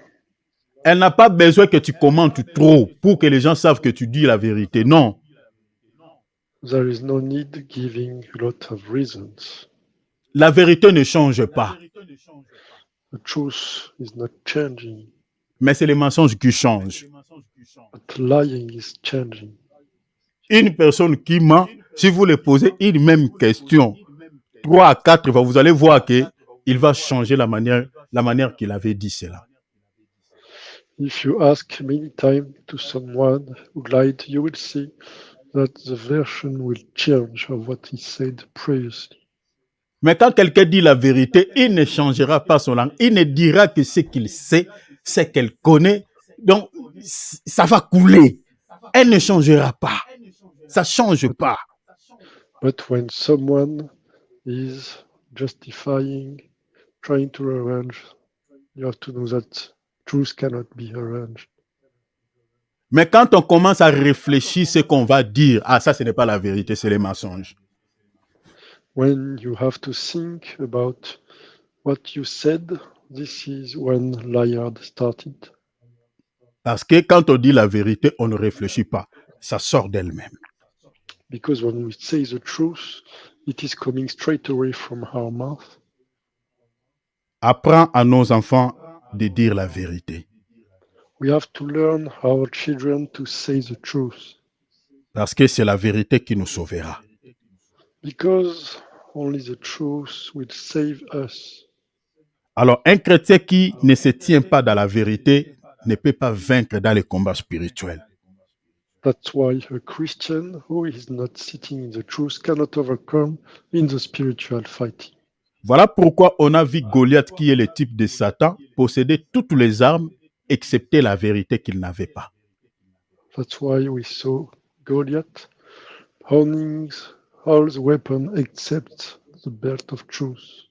Speaker 1: Elle n'a pas besoin que tu commentes trop pour que les gens savent que tu dis la vérité. Non.
Speaker 2: There is no need giving a lot of reasons.
Speaker 1: La vérité ne change pas.
Speaker 2: The truth is not changing,
Speaker 1: Mais c'est les mensonges qui changent.
Speaker 2: but lying is changing.
Speaker 1: Une personne qui ment, si vous lui posez une même question, 3 à 4 fois, vous allez voir qu'il va changer la manière qu'il avait dit cela.
Speaker 2: If you ask many times to someone who lied, you will see that the version will change of what he said previously.
Speaker 1: Mais quand quelqu'un dit la vérité, il ne changera pas son langue. Il ne dira que ce qu'il sait, ce qu'elle connaît. Donc, ça va couler. Elle ne changera pas. Ça ne change pas.
Speaker 2: But when someone is justifying, trying to arrange, you have to know that truth cannot be arranged.
Speaker 1: Mais quand on commence à réfléchir ce qu'on va dire, ah, ça, ce n'est pas la vérité, c'est les mensonges.
Speaker 2: When you have to think about what you said, this is when liar started.
Speaker 1: Parce que quand on dit la vérité, on ne réfléchit pas. Ça sort d'elle-même.
Speaker 2: Because when we say the truth, it is coming straight away from our mouth.
Speaker 1: Apprends à nos enfants de dire la vérité.
Speaker 2: We have to learn our children to say the truth.
Speaker 1: Parce que c'est la vérité qui nous sauvera.
Speaker 2: Because only the truth will save us.
Speaker 1: Alors, un chrétien qui ne se tient pas dans la vérité ne peut pas vaincre dans les combats spirituels.
Speaker 2: That's why a Christian who is not sitting in the truth cannot overcome in the spiritual fighting.
Speaker 1: Voilà pourquoi on a vu Goliath, qui est le type de Satan, posséder toutes les armes excepté la vérité qu'il n'avait pas.
Speaker 2: That's why we saw Goliath owning all the weapons except the belt of truth.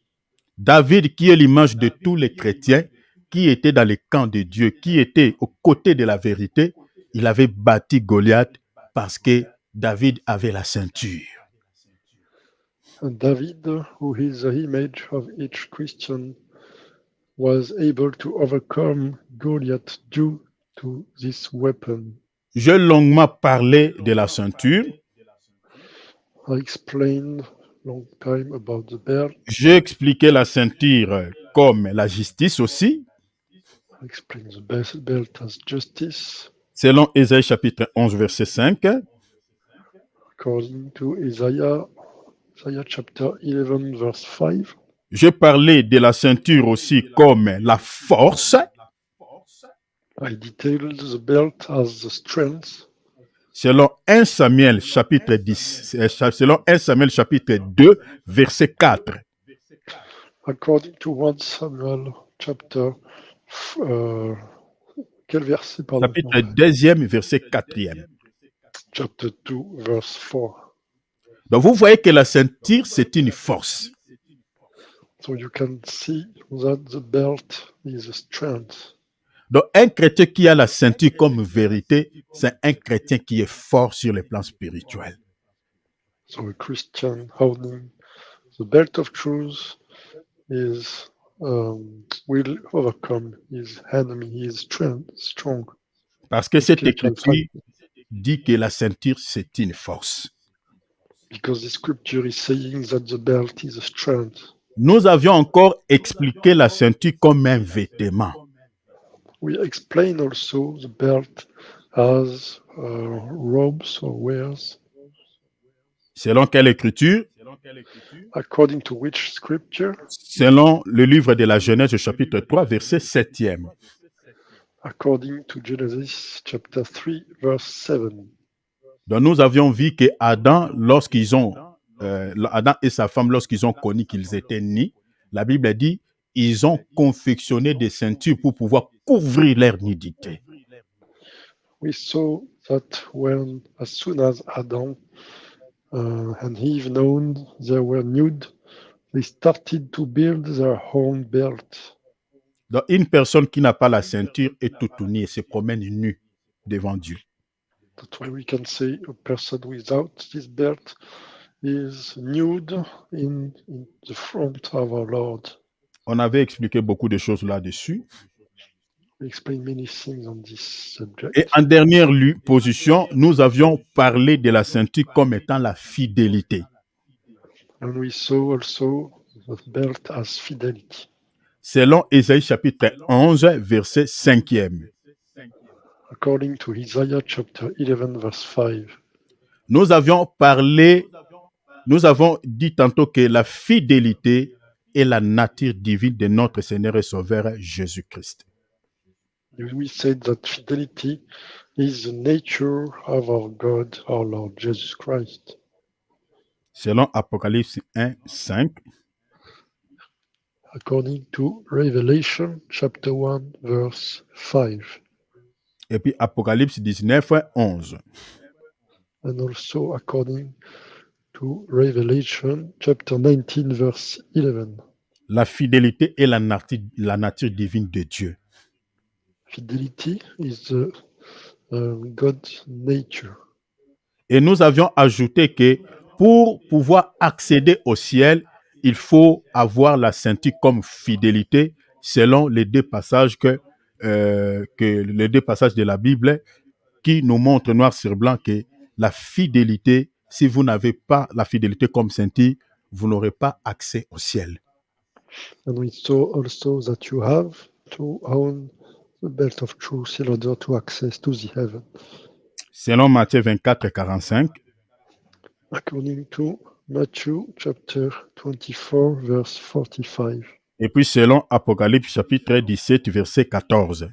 Speaker 1: David, qui est l'image de tous les chrétiens, qui étaient dans le camp de Dieu, qui étaient aux côtés de la vérité, il avait bâti Goliath parce que David avait la ceinture.
Speaker 2: And David, who is the image of each Christian, was able to overcome Goliath due to this weapon.
Speaker 1: J'ai longuement parlé de la ceinture.
Speaker 2: I explained long time about the belt.
Speaker 1: J'ai expliqué la ceinture comme la justice aussi.
Speaker 2: I explained the belt as justice.
Speaker 1: Selon Ésaïe chapitre 11, verset 5.
Speaker 2: According to Isaiah chapter 11, verse 5.
Speaker 1: J'ai parlé de la ceinture aussi comme la force.
Speaker 2: I detailed the belt as the strength.
Speaker 1: Selon 1 Samuel chapitre 10, selon 1 Samuel chapitre 2, verset 4.
Speaker 2: According to 1 Samuel chapter, quel verset, pardon?
Speaker 1: Chapitre 2, verset 4e.
Speaker 2: Chapter 2, verse 4.
Speaker 1: Donc vous voyez que la ceinture, c'est une force.
Speaker 2: So you can see that the belt is a strength.
Speaker 1: Donc un chrétien qui a la ceinture comme vérité, c'est un chrétien qui est fort sur le plan spirituel.
Speaker 2: So a Christian holding the belt of truth is will overcome his enemy, his strong.
Speaker 1: Parce que cette écriture dit que la ceinture, c'est une force.
Speaker 2: Because the scripture is saying that the belt is a strength.
Speaker 1: Nous avions encore expliqué la ceinture comme un vêtement.
Speaker 2: We explain also the belt as robes or wares.
Speaker 1: Selon quelle écriture?
Speaker 2: According to which scripture?
Speaker 1: Selon le livre de la Genèse, chapitre 3, verset 7e.
Speaker 2: According to Genesis chapter 3, verse 7.
Speaker 1: Donc nous avions vu que Adam et sa femme, lorsqu'ils ont connu qu'ils étaient nus, la Bible dit, ils ont confectionné des ceintures pour pouvoir couvrir leur nudité.
Speaker 2: We saw that as soon as Adam and Eve known they were nude, they started to build their own belt.
Speaker 1: Donc une personne qui n'a pas la ceinture est toute nue et se promène nue devant Dieu.
Speaker 2: That's why we can say a person without this belt is nude in the front of our Lord.
Speaker 1: On avait expliqué beaucoup de choses là-dessus.
Speaker 2: We explain many things on this subject.
Speaker 1: Et en dernière position, nous avions parlé de la ceinture comme étant la fidélité.
Speaker 2: And we saw also the belt as fidelity.
Speaker 1: Selon Ésaïe chapitre 11, verset 5e.
Speaker 2: According to Isaiah chapter 11, verse 5.
Speaker 1: Nous avons dit tantôt que la fidélité est la nature divine de notre Seigneur et Sauveur Jésus-Christ.
Speaker 2: We said that fidelity is the nature of our God, our Lord Jesus Christ.
Speaker 1: Selon Apocalypse 1, 5.
Speaker 2: According to Revelation chapter 1, verse 5.
Speaker 1: Et puis Apocalypse 19, 11.
Speaker 2: And also according to Revelation chapter 19, verse 11.
Speaker 1: La fidélité est la nature divine de Dieu.
Speaker 2: Fidelity is the God's nature.
Speaker 1: Et nous avions ajouté que pour pouvoir accéder au ciel, il faut avoir la ceinture comme fidélité, selon les deux passages les deux passages de la Bible qui nous montrent noir sur blanc que la fidélité, si vous n'avez pas la fidélité comme ceinture, vous n'aurez pas accès au ciel.
Speaker 2: And we saw also that you have to own the belt of truth in order to access to the heaven.
Speaker 1: Selon Matthieu 24, 45.
Speaker 2: According to Matthew chapter 24, verse 45.
Speaker 1: Et puis selon Apocalypse chapitre 17, verset 14.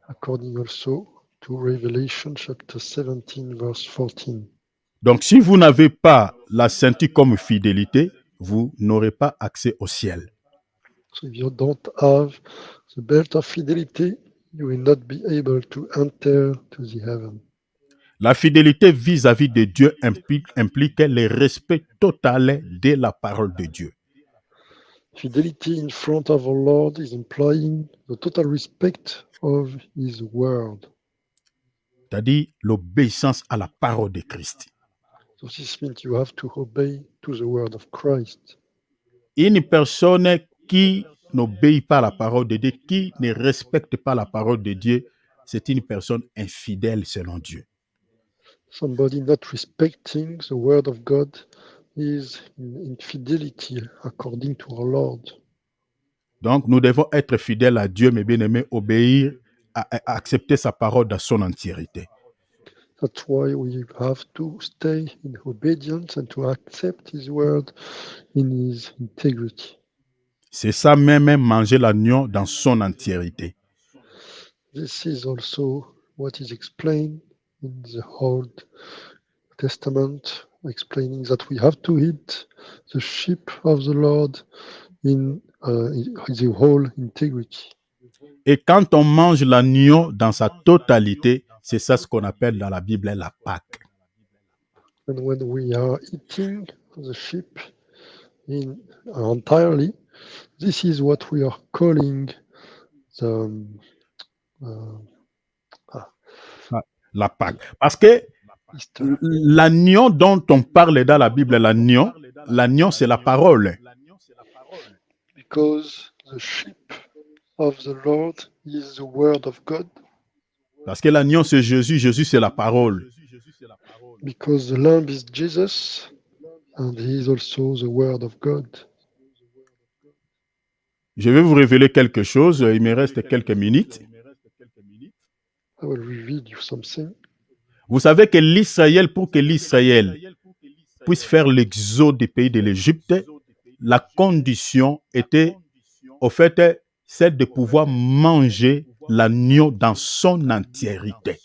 Speaker 2: According also to Revelation chapter 17, verse 14.
Speaker 1: Donc si vous n'avez pas la ceinture comme fidélité, vous n'aurez pas accès au ciel.
Speaker 2: So if you don't have the belt of fidelity, you will not be able to enter to the heaven.
Speaker 1: La fidélité vis-à-vis de Dieu implique le respect total de la parole de Dieu.
Speaker 2: Fidelity in front of our Lord is implying the total respect of His word.
Speaker 1: C'est-à-dire l'obéissance à la parole de Christ.
Speaker 2: So this means you have to obey to the word of Christ.
Speaker 1: Une personne qui n'obéit pas à la parole de Dieu, qui ne respecte pas la parole de Dieu, c'est une personne infidèle selon Dieu.
Speaker 2: Somebody not respecting the word of God is in infidelity according to our Lord.
Speaker 1: Donc, nous devons être fidèles à Dieu, mais bien aimés, obéir, accepter sa parole dans son entièreté.
Speaker 2: That's why we have to stay in obedience and to accept His word in His integrity.
Speaker 1: C'est ça même, manger l'agneau dans son entièreté.
Speaker 2: This is also what is explained in the Old Testament, explaining that we have to eat the sheep of the Lord in the whole integrity.
Speaker 1: Et quand on mange l'agneau dans sa totalité, c'est ça ce qu'on appelle dans la Bible la Pâque.
Speaker 2: And when we are eating the sheep entirely, this is what we are calling
Speaker 1: la Pâque. Parce que l'agneau dont on parle dans la Bible, l'agneau c'est la parole.
Speaker 2: Because the sheep of the Lord is the word of God.
Speaker 1: Parce que l'agneau c'est Jésus, Jésus c'est la parole.
Speaker 2: Because the lamb is Jesus and he is also the word of God.
Speaker 1: Je vais vous révéler quelque chose, il me reste quelques minutes.
Speaker 2: I will read you something.
Speaker 1: Vous savez que l'Israël, pour que l'Israël puisse faire l'exode du pays de l'Égypte, la condition était, au fait, c'est de pouvoir manger l'agneau dans son entièreté.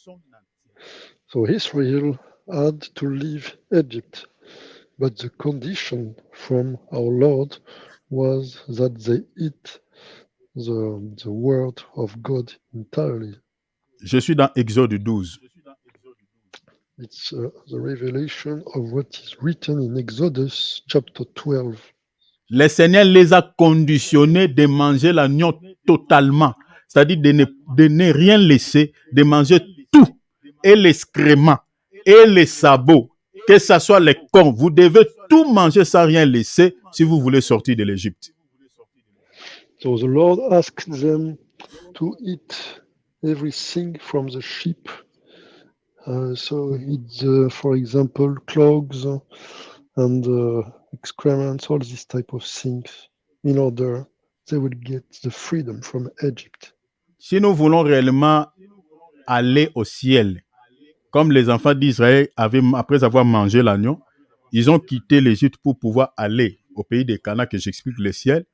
Speaker 2: So Israel had to leave Egypt, but the condition from our Lord was that they eat the word of God entirely.
Speaker 1: Je suis dans Exode 12.
Speaker 2: It's the revelation of what is written in Exodus chapter 12.
Speaker 1: Le Seigneur les a conditionnés de manger l'agneau totalement, c'est-à-dire de ne rien laisser, de manger tout, et l'excrément, et les sabots, que ce soit les cornes. Vous devez tout manger sans rien laisser si vous voulez sortir de l'Égypte.
Speaker 2: So the Lord asked them to eat everything from the sheep. So it's, for example, clogs and excrements, all these type of things, in order they would get the freedom from Egypt.
Speaker 1: Si nous voulons réellement aller au ciel, comme les enfants d'Israël avaient, après avoir mangé l'agneau, ils ont quitté l'Égypte pour pouvoir aller au pays des Canaan que j'explique le ciel.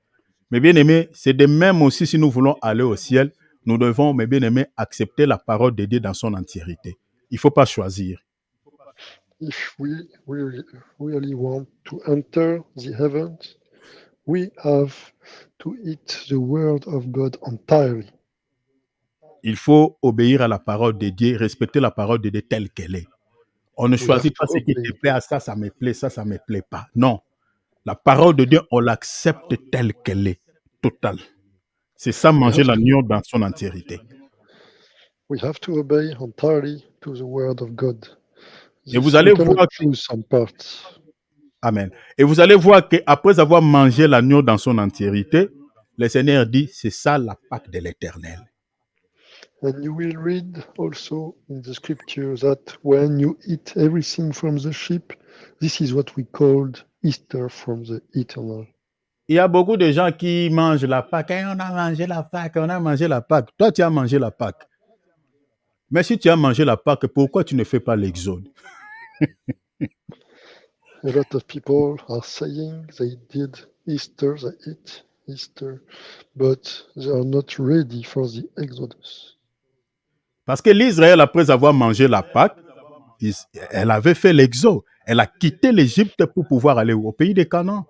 Speaker 1: Mais bien aimé, c'est de même aussi si nous voulons aller au ciel, nous devons, mes bien aimés, accepter la parole de Dieu dans son entièreté. Il ne faut pas choisir.
Speaker 2: If we really want to enter the heavens, we have to eat the word of God entirely.
Speaker 1: Il faut obéir à la parole de Dieu, respecter la parole de Dieu telle qu'elle est. On ne choisit pas ce qui te plaît, ça me plaît, ça me plaît pas. Non. La parole de Dieu, on l'accepte telle qu'elle est, totale. C'est ça, manger l'agneau dans son entièreté.
Speaker 2: We have to obey entirely to the word of God.
Speaker 1: Et vous allez voir
Speaker 2: choose some parts.
Speaker 1: Amen. Et vous allez voir qu'après avoir mangé l'agneau dans son entièreté, le Seigneur dit, c'est ça la Pâque de l'Éternel.
Speaker 2: And you will read also in the scripture that when you eat everything from the sheep, this is what we called Easter from the eternal.
Speaker 1: Il y a beaucoup de gens qui mangent la Pâque. Hey, on a mangé la Pâque, on a mangé la Pâque. Toi, tu as mangé la Pâque. Mais si tu as mangé la Pâque, pourquoi tu ne fais pas l'exode?
Speaker 2: A lot of people are saying they did Easter, they eat Easter, but they are not ready for the Exodus.
Speaker 1: Parce que l'Israël, après avoir mangé la Pâque, elle avait fait l'exode. Elle a quitté l'Égypte pour pouvoir aller au pays des Canaan.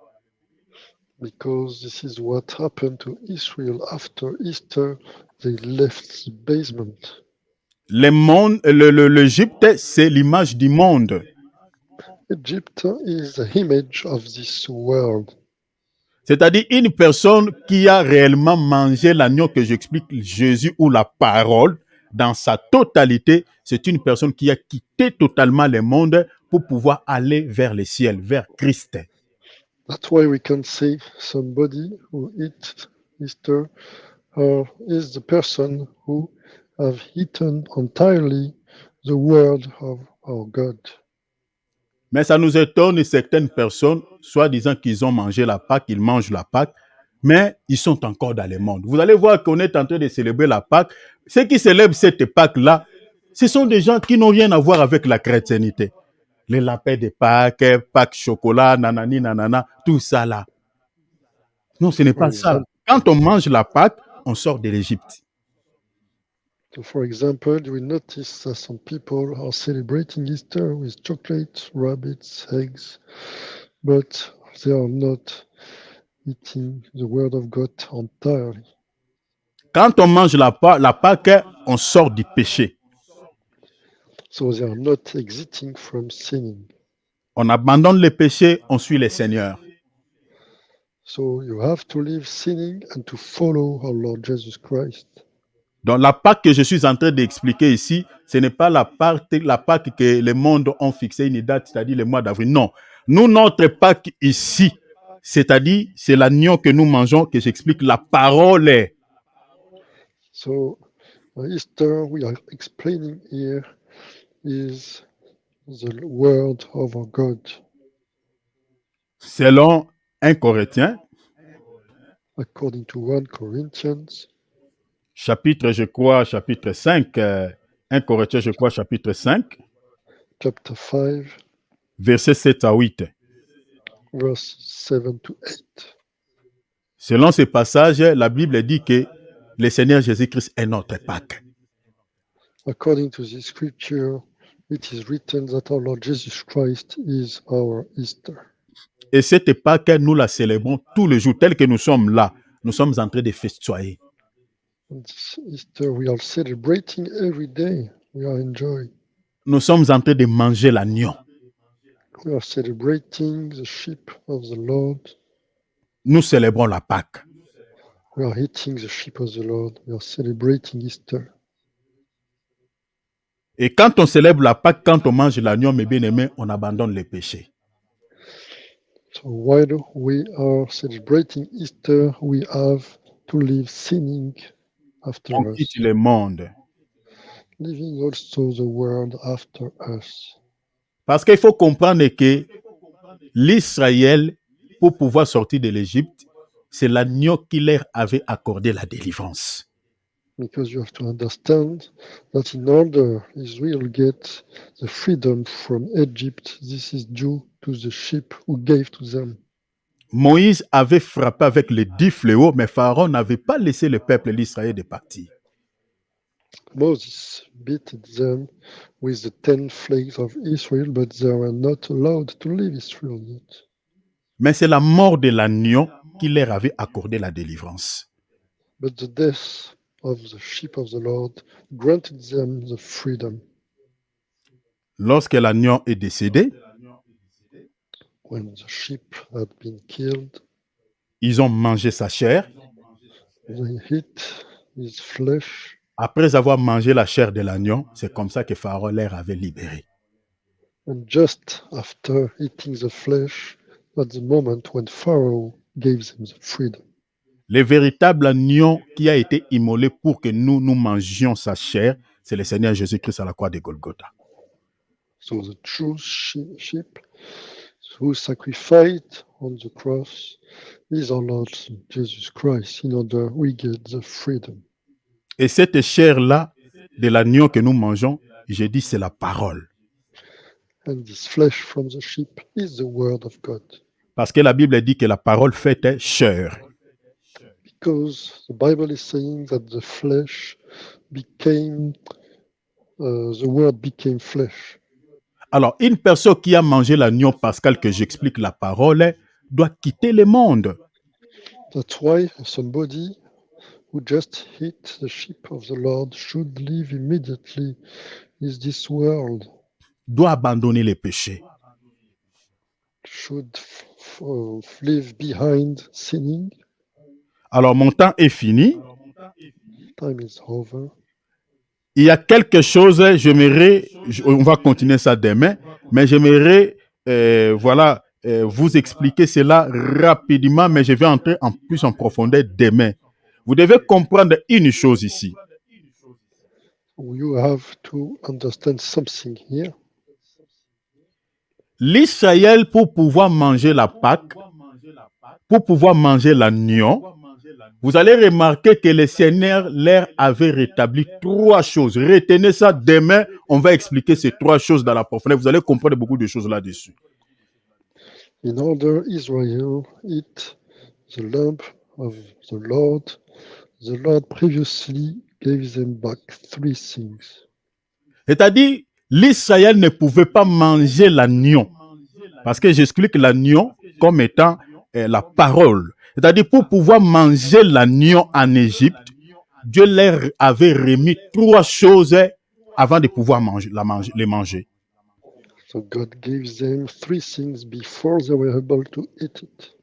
Speaker 2: Because this is what happened to Israel after Easter. They left the basement.
Speaker 1: L'Égypte, c'est l'image du monde.
Speaker 2: Egypt is the image of this world.
Speaker 1: C'est-à-dire une personne qui a réellement mangé l'agneau que j'explique, Jésus ou la parole, dans sa totalité, c'est une personne qui a quitté totalement le monde pour pouvoir aller vers le ciel, vers Christ.
Speaker 2: That's why we can say somebody who eats Easter is the person who have eaten entirely the word of our God.
Speaker 1: Mais ça nous étonne certaines personnes, soi-disant qu'ils ont mangé la Pâque, ils mangent la Pâque, mais ils sont encore dans le monde. Vous allez voir qu'on est en train de célébrer la Pâque. Ceux qui célèbrent cette Pâque-là, ce sont des gens qui n'ont rien à voir avec la chrétienté. Les lapins de Pâques, Pâques chocolat, nanani, nanana, tout ça là. Non, ce n'est pas ça. Quand on mange la Pâque, on sort de l'Égypte.
Speaker 2: So for example, you will notice that some people are celebrating Easter with chocolate, rabbits, eggs, but they are not eating the word of God entirely.
Speaker 1: Quand on mange la Pâque, on sort du péché.
Speaker 2: So they are not exiting from sinning.
Speaker 1: On abandonne le péché, on suit le Seigneur.
Speaker 2: So you have to leave sinning and to follow our Lord Jesus Christ.
Speaker 1: Donc la Pâque que je suis en train d'expliquer ici, ce n'est pas la Pâque que le monde ont fixé une date, c'est-à-dire le mois d'avril. Non. Nous, notre Pâque ici, c'est-à-dire c'est l'agneau que nous mangeons, que j'explique la parole.
Speaker 2: So Easter, we are explaining here, is the word of our God.
Speaker 1: Selon 1 Corinthiens,
Speaker 2: According to 1 Corinthians,
Speaker 1: chapitre 5, 1 Corinthiens, je crois, chapitre 5,
Speaker 2: chapter 5,
Speaker 1: versets 7 à 8.
Speaker 2: verse 7 to 8.
Speaker 1: Selon ce passage, la Bible dit que le Seigneur Jésus-Christ est notre Pâques.
Speaker 2: According to this scripture, it is written that our Lord Jesus Christ is our Easter.
Speaker 1: Et cette Pâques, nous la célébrons tous les jours, tel que nous sommes là. Nous sommes en train de festoyer.
Speaker 2: And this Easter we are celebrating every day. We are enjoying.
Speaker 1: Nous sommes en train de manger l'agneau.
Speaker 2: We are celebrating the sheep of the Lord.
Speaker 1: Nous célébrons la Pâque.
Speaker 2: We are eating the sheep of the Lord. We are celebrating Easter.
Speaker 1: Et quand on célèbre la Pâque, quand on mange l'agneau, mes bien-aimés, on abandonne les péchés.
Speaker 2: So while we are celebrating Easter, we have to live sinning after
Speaker 1: On
Speaker 2: us,
Speaker 1: quitte le monde.
Speaker 2: living also the world after us.
Speaker 1: Parce qu'il faut comprendre que l'Israël, pour pouvoir sortir de l'Égypte, c'est l'agneau qui leur avait accordé la délivrance.
Speaker 2: Because you have to understand that in order Israel get the freedom from Egypt, this is due to the sheep who gave to them.
Speaker 1: Moïse avait frappé avec les 10 fléaux, mais Pharaon n'avait pas laissé le peuple d'Israël de partir.
Speaker 2: Moses beat them with the 10 plagues of Israel, but they were not allowed to leave Israel yet.
Speaker 1: Mais c'est la mort de l'agneau qui leur avait accordé la délivrance.
Speaker 2: But the death of the sheep of the Lord granted them the freedom.
Speaker 1: Lorsque l'agneau est décédé,
Speaker 2: When the sheep had been killed,
Speaker 1: ils ont mangé sa chair.
Speaker 2: they ate his flesh.
Speaker 1: Après avoir mangé la chair de l'agneau, c'est comme ça que Pharaon leur avait libéré.
Speaker 2: And just after eating the flesh, at the moment when Pharaoh gave them the freedom.
Speaker 1: Le véritable agneau qui a été immolé pour que nous mangions sa chair, c'est le Seigneur Jésus-Christ à la croix de Golgotha.
Speaker 2: So the true sheep who sacrificed on the cross is our Lord Jesus Christ, in order we get the freedom.
Speaker 1: Et cette chair-là de l'agneau que nous mangeons, j'ai dit, c'est la parole.
Speaker 2: And this flesh from the sheep is the word of God.
Speaker 1: Parce que la Bible dit que la parole faite chair.
Speaker 2: Because the Bible is saying that the flesh became, the word became flesh.
Speaker 1: Alors, une personne qui a mangé l'agneau pascal que j'explique la parole doit quitter le monde.
Speaker 2: That's why somebody who just hit the sheep of the Lord should leave immediately this world,
Speaker 1: doit abandonner les péchés.
Speaker 2: should leave behind sinning.
Speaker 1: Alors, mon temps est fini.
Speaker 2: Time is over.
Speaker 1: Il y a quelque chose, on va continuer ça demain, mais j'aimerais vous expliquer cela rapidement, mais je vais entrer en plus en profondeur demain. Vous devez comprendre une chose ici.
Speaker 2: You have to understand something here.
Speaker 1: L'Israël, pour pouvoir manger la Pâque, pour pouvoir manger l'agneau, vous allez remarquer que le Seigneur leur avait rétabli 3 choses. Retenez ça, demain, on va expliquer ces 3 choses dans la profondeur. Vous allez comprendre beaucoup de choses là-dessus.
Speaker 2: In order Israel eat the lamb of the Lord previously gave them back 3 things.
Speaker 1: C'est-à-dire, l'Israël ne pouvait pas manger l'agneau. Parce que j'explique l'agneau comme étant la parole. C'est-à-dire, pour pouvoir manger l'agneau en Égypte, Dieu leur avait remis 3 choses avant de pouvoir les manger.
Speaker 2: So God gave them 3 things before they were able to eat it.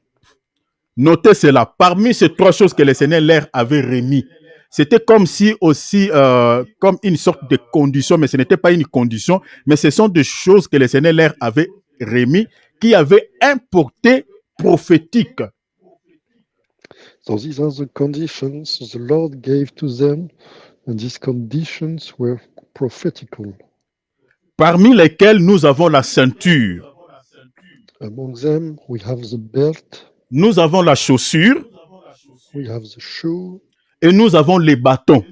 Speaker 1: Notez cela. Parmi ces 3 choses que le Seigneur leur avait remis, c'était comme si aussi, comme une sorte de condition, mais ce n'était pas une condition, mais ce sont des choses que le Seigneur leur avait remis, qui avaient un porté prophétique.
Speaker 2: So these are the conditions the Lord gave to them, and these conditions were prophetical.
Speaker 1: Parmi lesquelles nous avons la ceinture.
Speaker 2: Among them, we have the belt.
Speaker 1: Nous avons la chaussure.
Speaker 2: We have the shoe.
Speaker 1: Et nous avons les bâtons.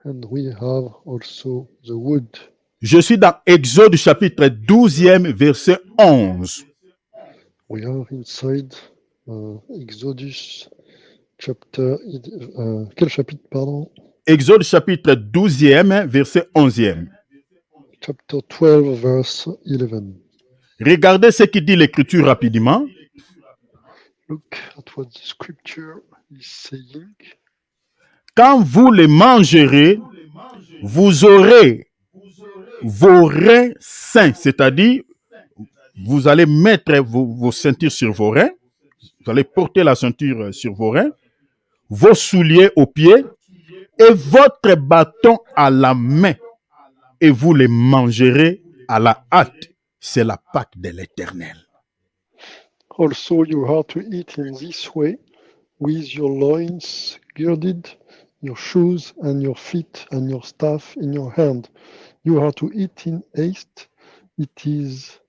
Speaker 2: and we have also the wood.
Speaker 1: Je suis dans Exode chapitre 12e, verset 11.
Speaker 2: We are inside Exodus chapter. Quel chapitre, pardon?
Speaker 1: Exode chapitre 12e, verset 11e.
Speaker 2: Chapter 12, verse 11.
Speaker 1: Regardez ce qui dit l'Écriture rapidement.
Speaker 2: Look at what the scripture is saying.
Speaker 1: Quand vous les mangerez, vous aurez vos reins saints, c'est-à-dire vous allez mettre vos ceintures sur vos reins, vous allez porter la ceinture sur vos reins, vos souliers aux pieds et votre bâton à la main, et vous les mangerez à la hâte. C'est la Pâque de l'Éternel.
Speaker 2: Also, you are to eat in this way, with your loins girded, your shoes and your feet and your staff in your hand. You are to eat in haste. It is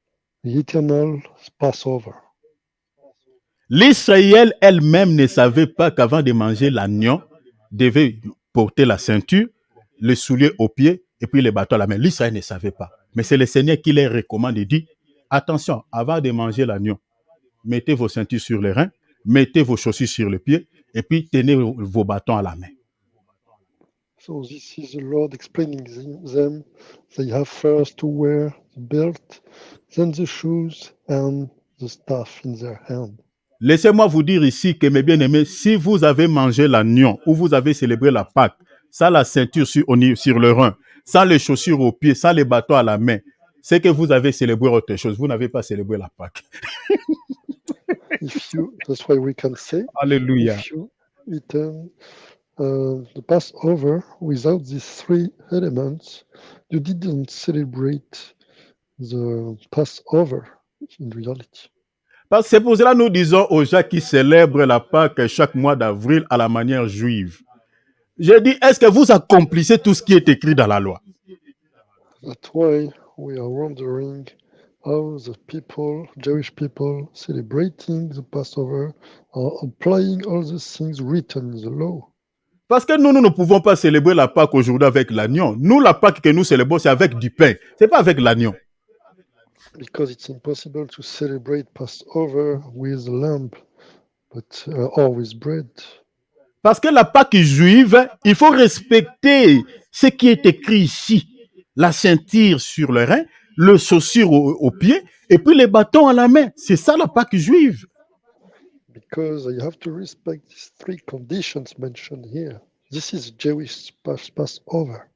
Speaker 2: the eternal Passover.
Speaker 1: L'Israël elle-même ne savait pas qu'avant de manger l'agneau, devait porter la ceinture, le soulier aux pieds et puis les bâtons à la main. L'Israël ne savait pas. Mais c'est le Seigneur qui les recommande et dit, attention, avant de manger l'agneau, mettez vos ceintures sur les reins, mettez vos chaussures sur les pieds et puis tenez vos bâtons à la main.
Speaker 2: So this is the Lord explaining them. They have first to wear the belt, then the shoes and the staff in their hand.
Speaker 1: Laissez-moi vous dire ici que mes bien-aimés, si vous avez mangé l'agneau ou vous avez célébré la Pâque, sans la ceinture sur le rein, sans les chaussures aux pieds, sans les bâtons à la main, c'est que vous avez célébré autre chose. Vous n'avez pas célébré la Pâque.
Speaker 2: That's why we can say,
Speaker 1: Alléluia.
Speaker 2: if you eaten the Passover without these three elements, you didn't celebrate the Passover in reality.
Speaker 1: C'est pour cela que nous disons aux gens qui célèbrent la Pâque chaque mois d'avril à la manière juive. Je dis, est-ce que vous accomplissez tout ce qui est écrit dans la loi?
Speaker 2: That's why we are wondering how the people, Jewish people, celebrating the Passover are applying all the things written in the law.
Speaker 1: Parce que nous ne pouvons pas célébrer la Pâque aujourd'hui avec l'agneau. Nous, la Pâque que nous célébrons, c'est avec du pain. Ce n'est pas avec l'agneau.
Speaker 2: Because it's impossible to celebrate Passover with lamb, but or with bread.
Speaker 1: Parce que la Pâque juive, il faut respecter ce qui est écrit ici. La ceinture sur le rein, le chaussure aux pieds, et puis les bâtons à la main. C'est ça la Pâque juive.
Speaker 2: Because you have to respect these three conditions mentioned here. This is Jewish Passover.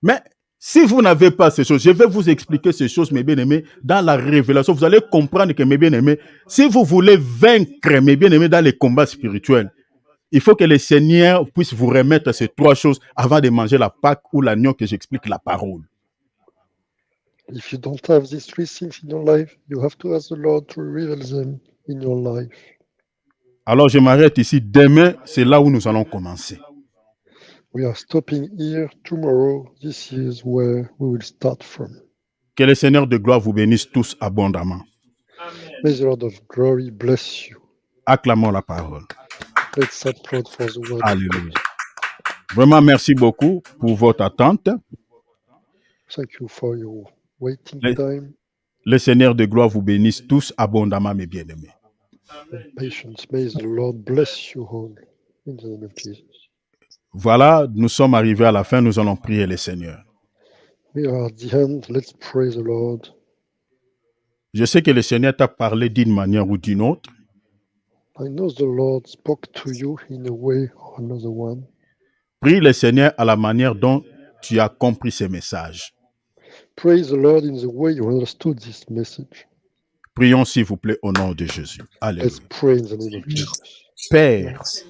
Speaker 1: Mais si vous n'avez pas ces choses, je vais vous expliquer ces choses, mes bien-aimés, dans la révélation. Vous allez comprendre que, mes bien-aimés, si vous voulez vaincre, mes bien-aimés, dans les combats spirituels, il faut que le Seigneur puisse vous remettre ces trois choses avant de manger la Pâque ou l'agneau que j'explique la parole.
Speaker 2: If you don't have these three things in your life, you have to ask the Lord to reveal them in your life.
Speaker 1: Alors je m'arrête ici. Demain, c'est là où nous allons commencer.
Speaker 2: We are stopping here. Tomorrow, this is where we will start from.
Speaker 1: Que le Seigneur de gloire vous bénisse tous abondamment.
Speaker 2: May the Lord of glory bless you.
Speaker 1: Acclamons la parole.
Speaker 2: Let's applaud for the word.
Speaker 1: Alléluia. Vraiment, merci beaucoup pour votre attente.
Speaker 2: Thank you for your waiting
Speaker 1: Le-
Speaker 2: time
Speaker 1: Le Seigneur de gloire vous bénisse tous abondamment, mes bien-aimés.
Speaker 2: and patience. May the Lord bless you all in the name of Jesus.
Speaker 1: Voilà, nous sommes arrivés à la fin, nous allons prier le Seigneur.
Speaker 2: We are at the end. Let's praise the Lord.
Speaker 1: Je sais que le Seigneur t'a parlé d'une manière ou d'une autre.
Speaker 2: I know the Lord spoke to you in a way or another one.
Speaker 1: Prie le Seigneur à la manière dont tu as compris ces messages.
Speaker 2: Praise the Lord in the way you understood this message.
Speaker 1: Prions s'il vous plaît au nom de Jésus. Alléluia.
Speaker 2: Let's pray in the name of Jesus.
Speaker 1: Père, merci.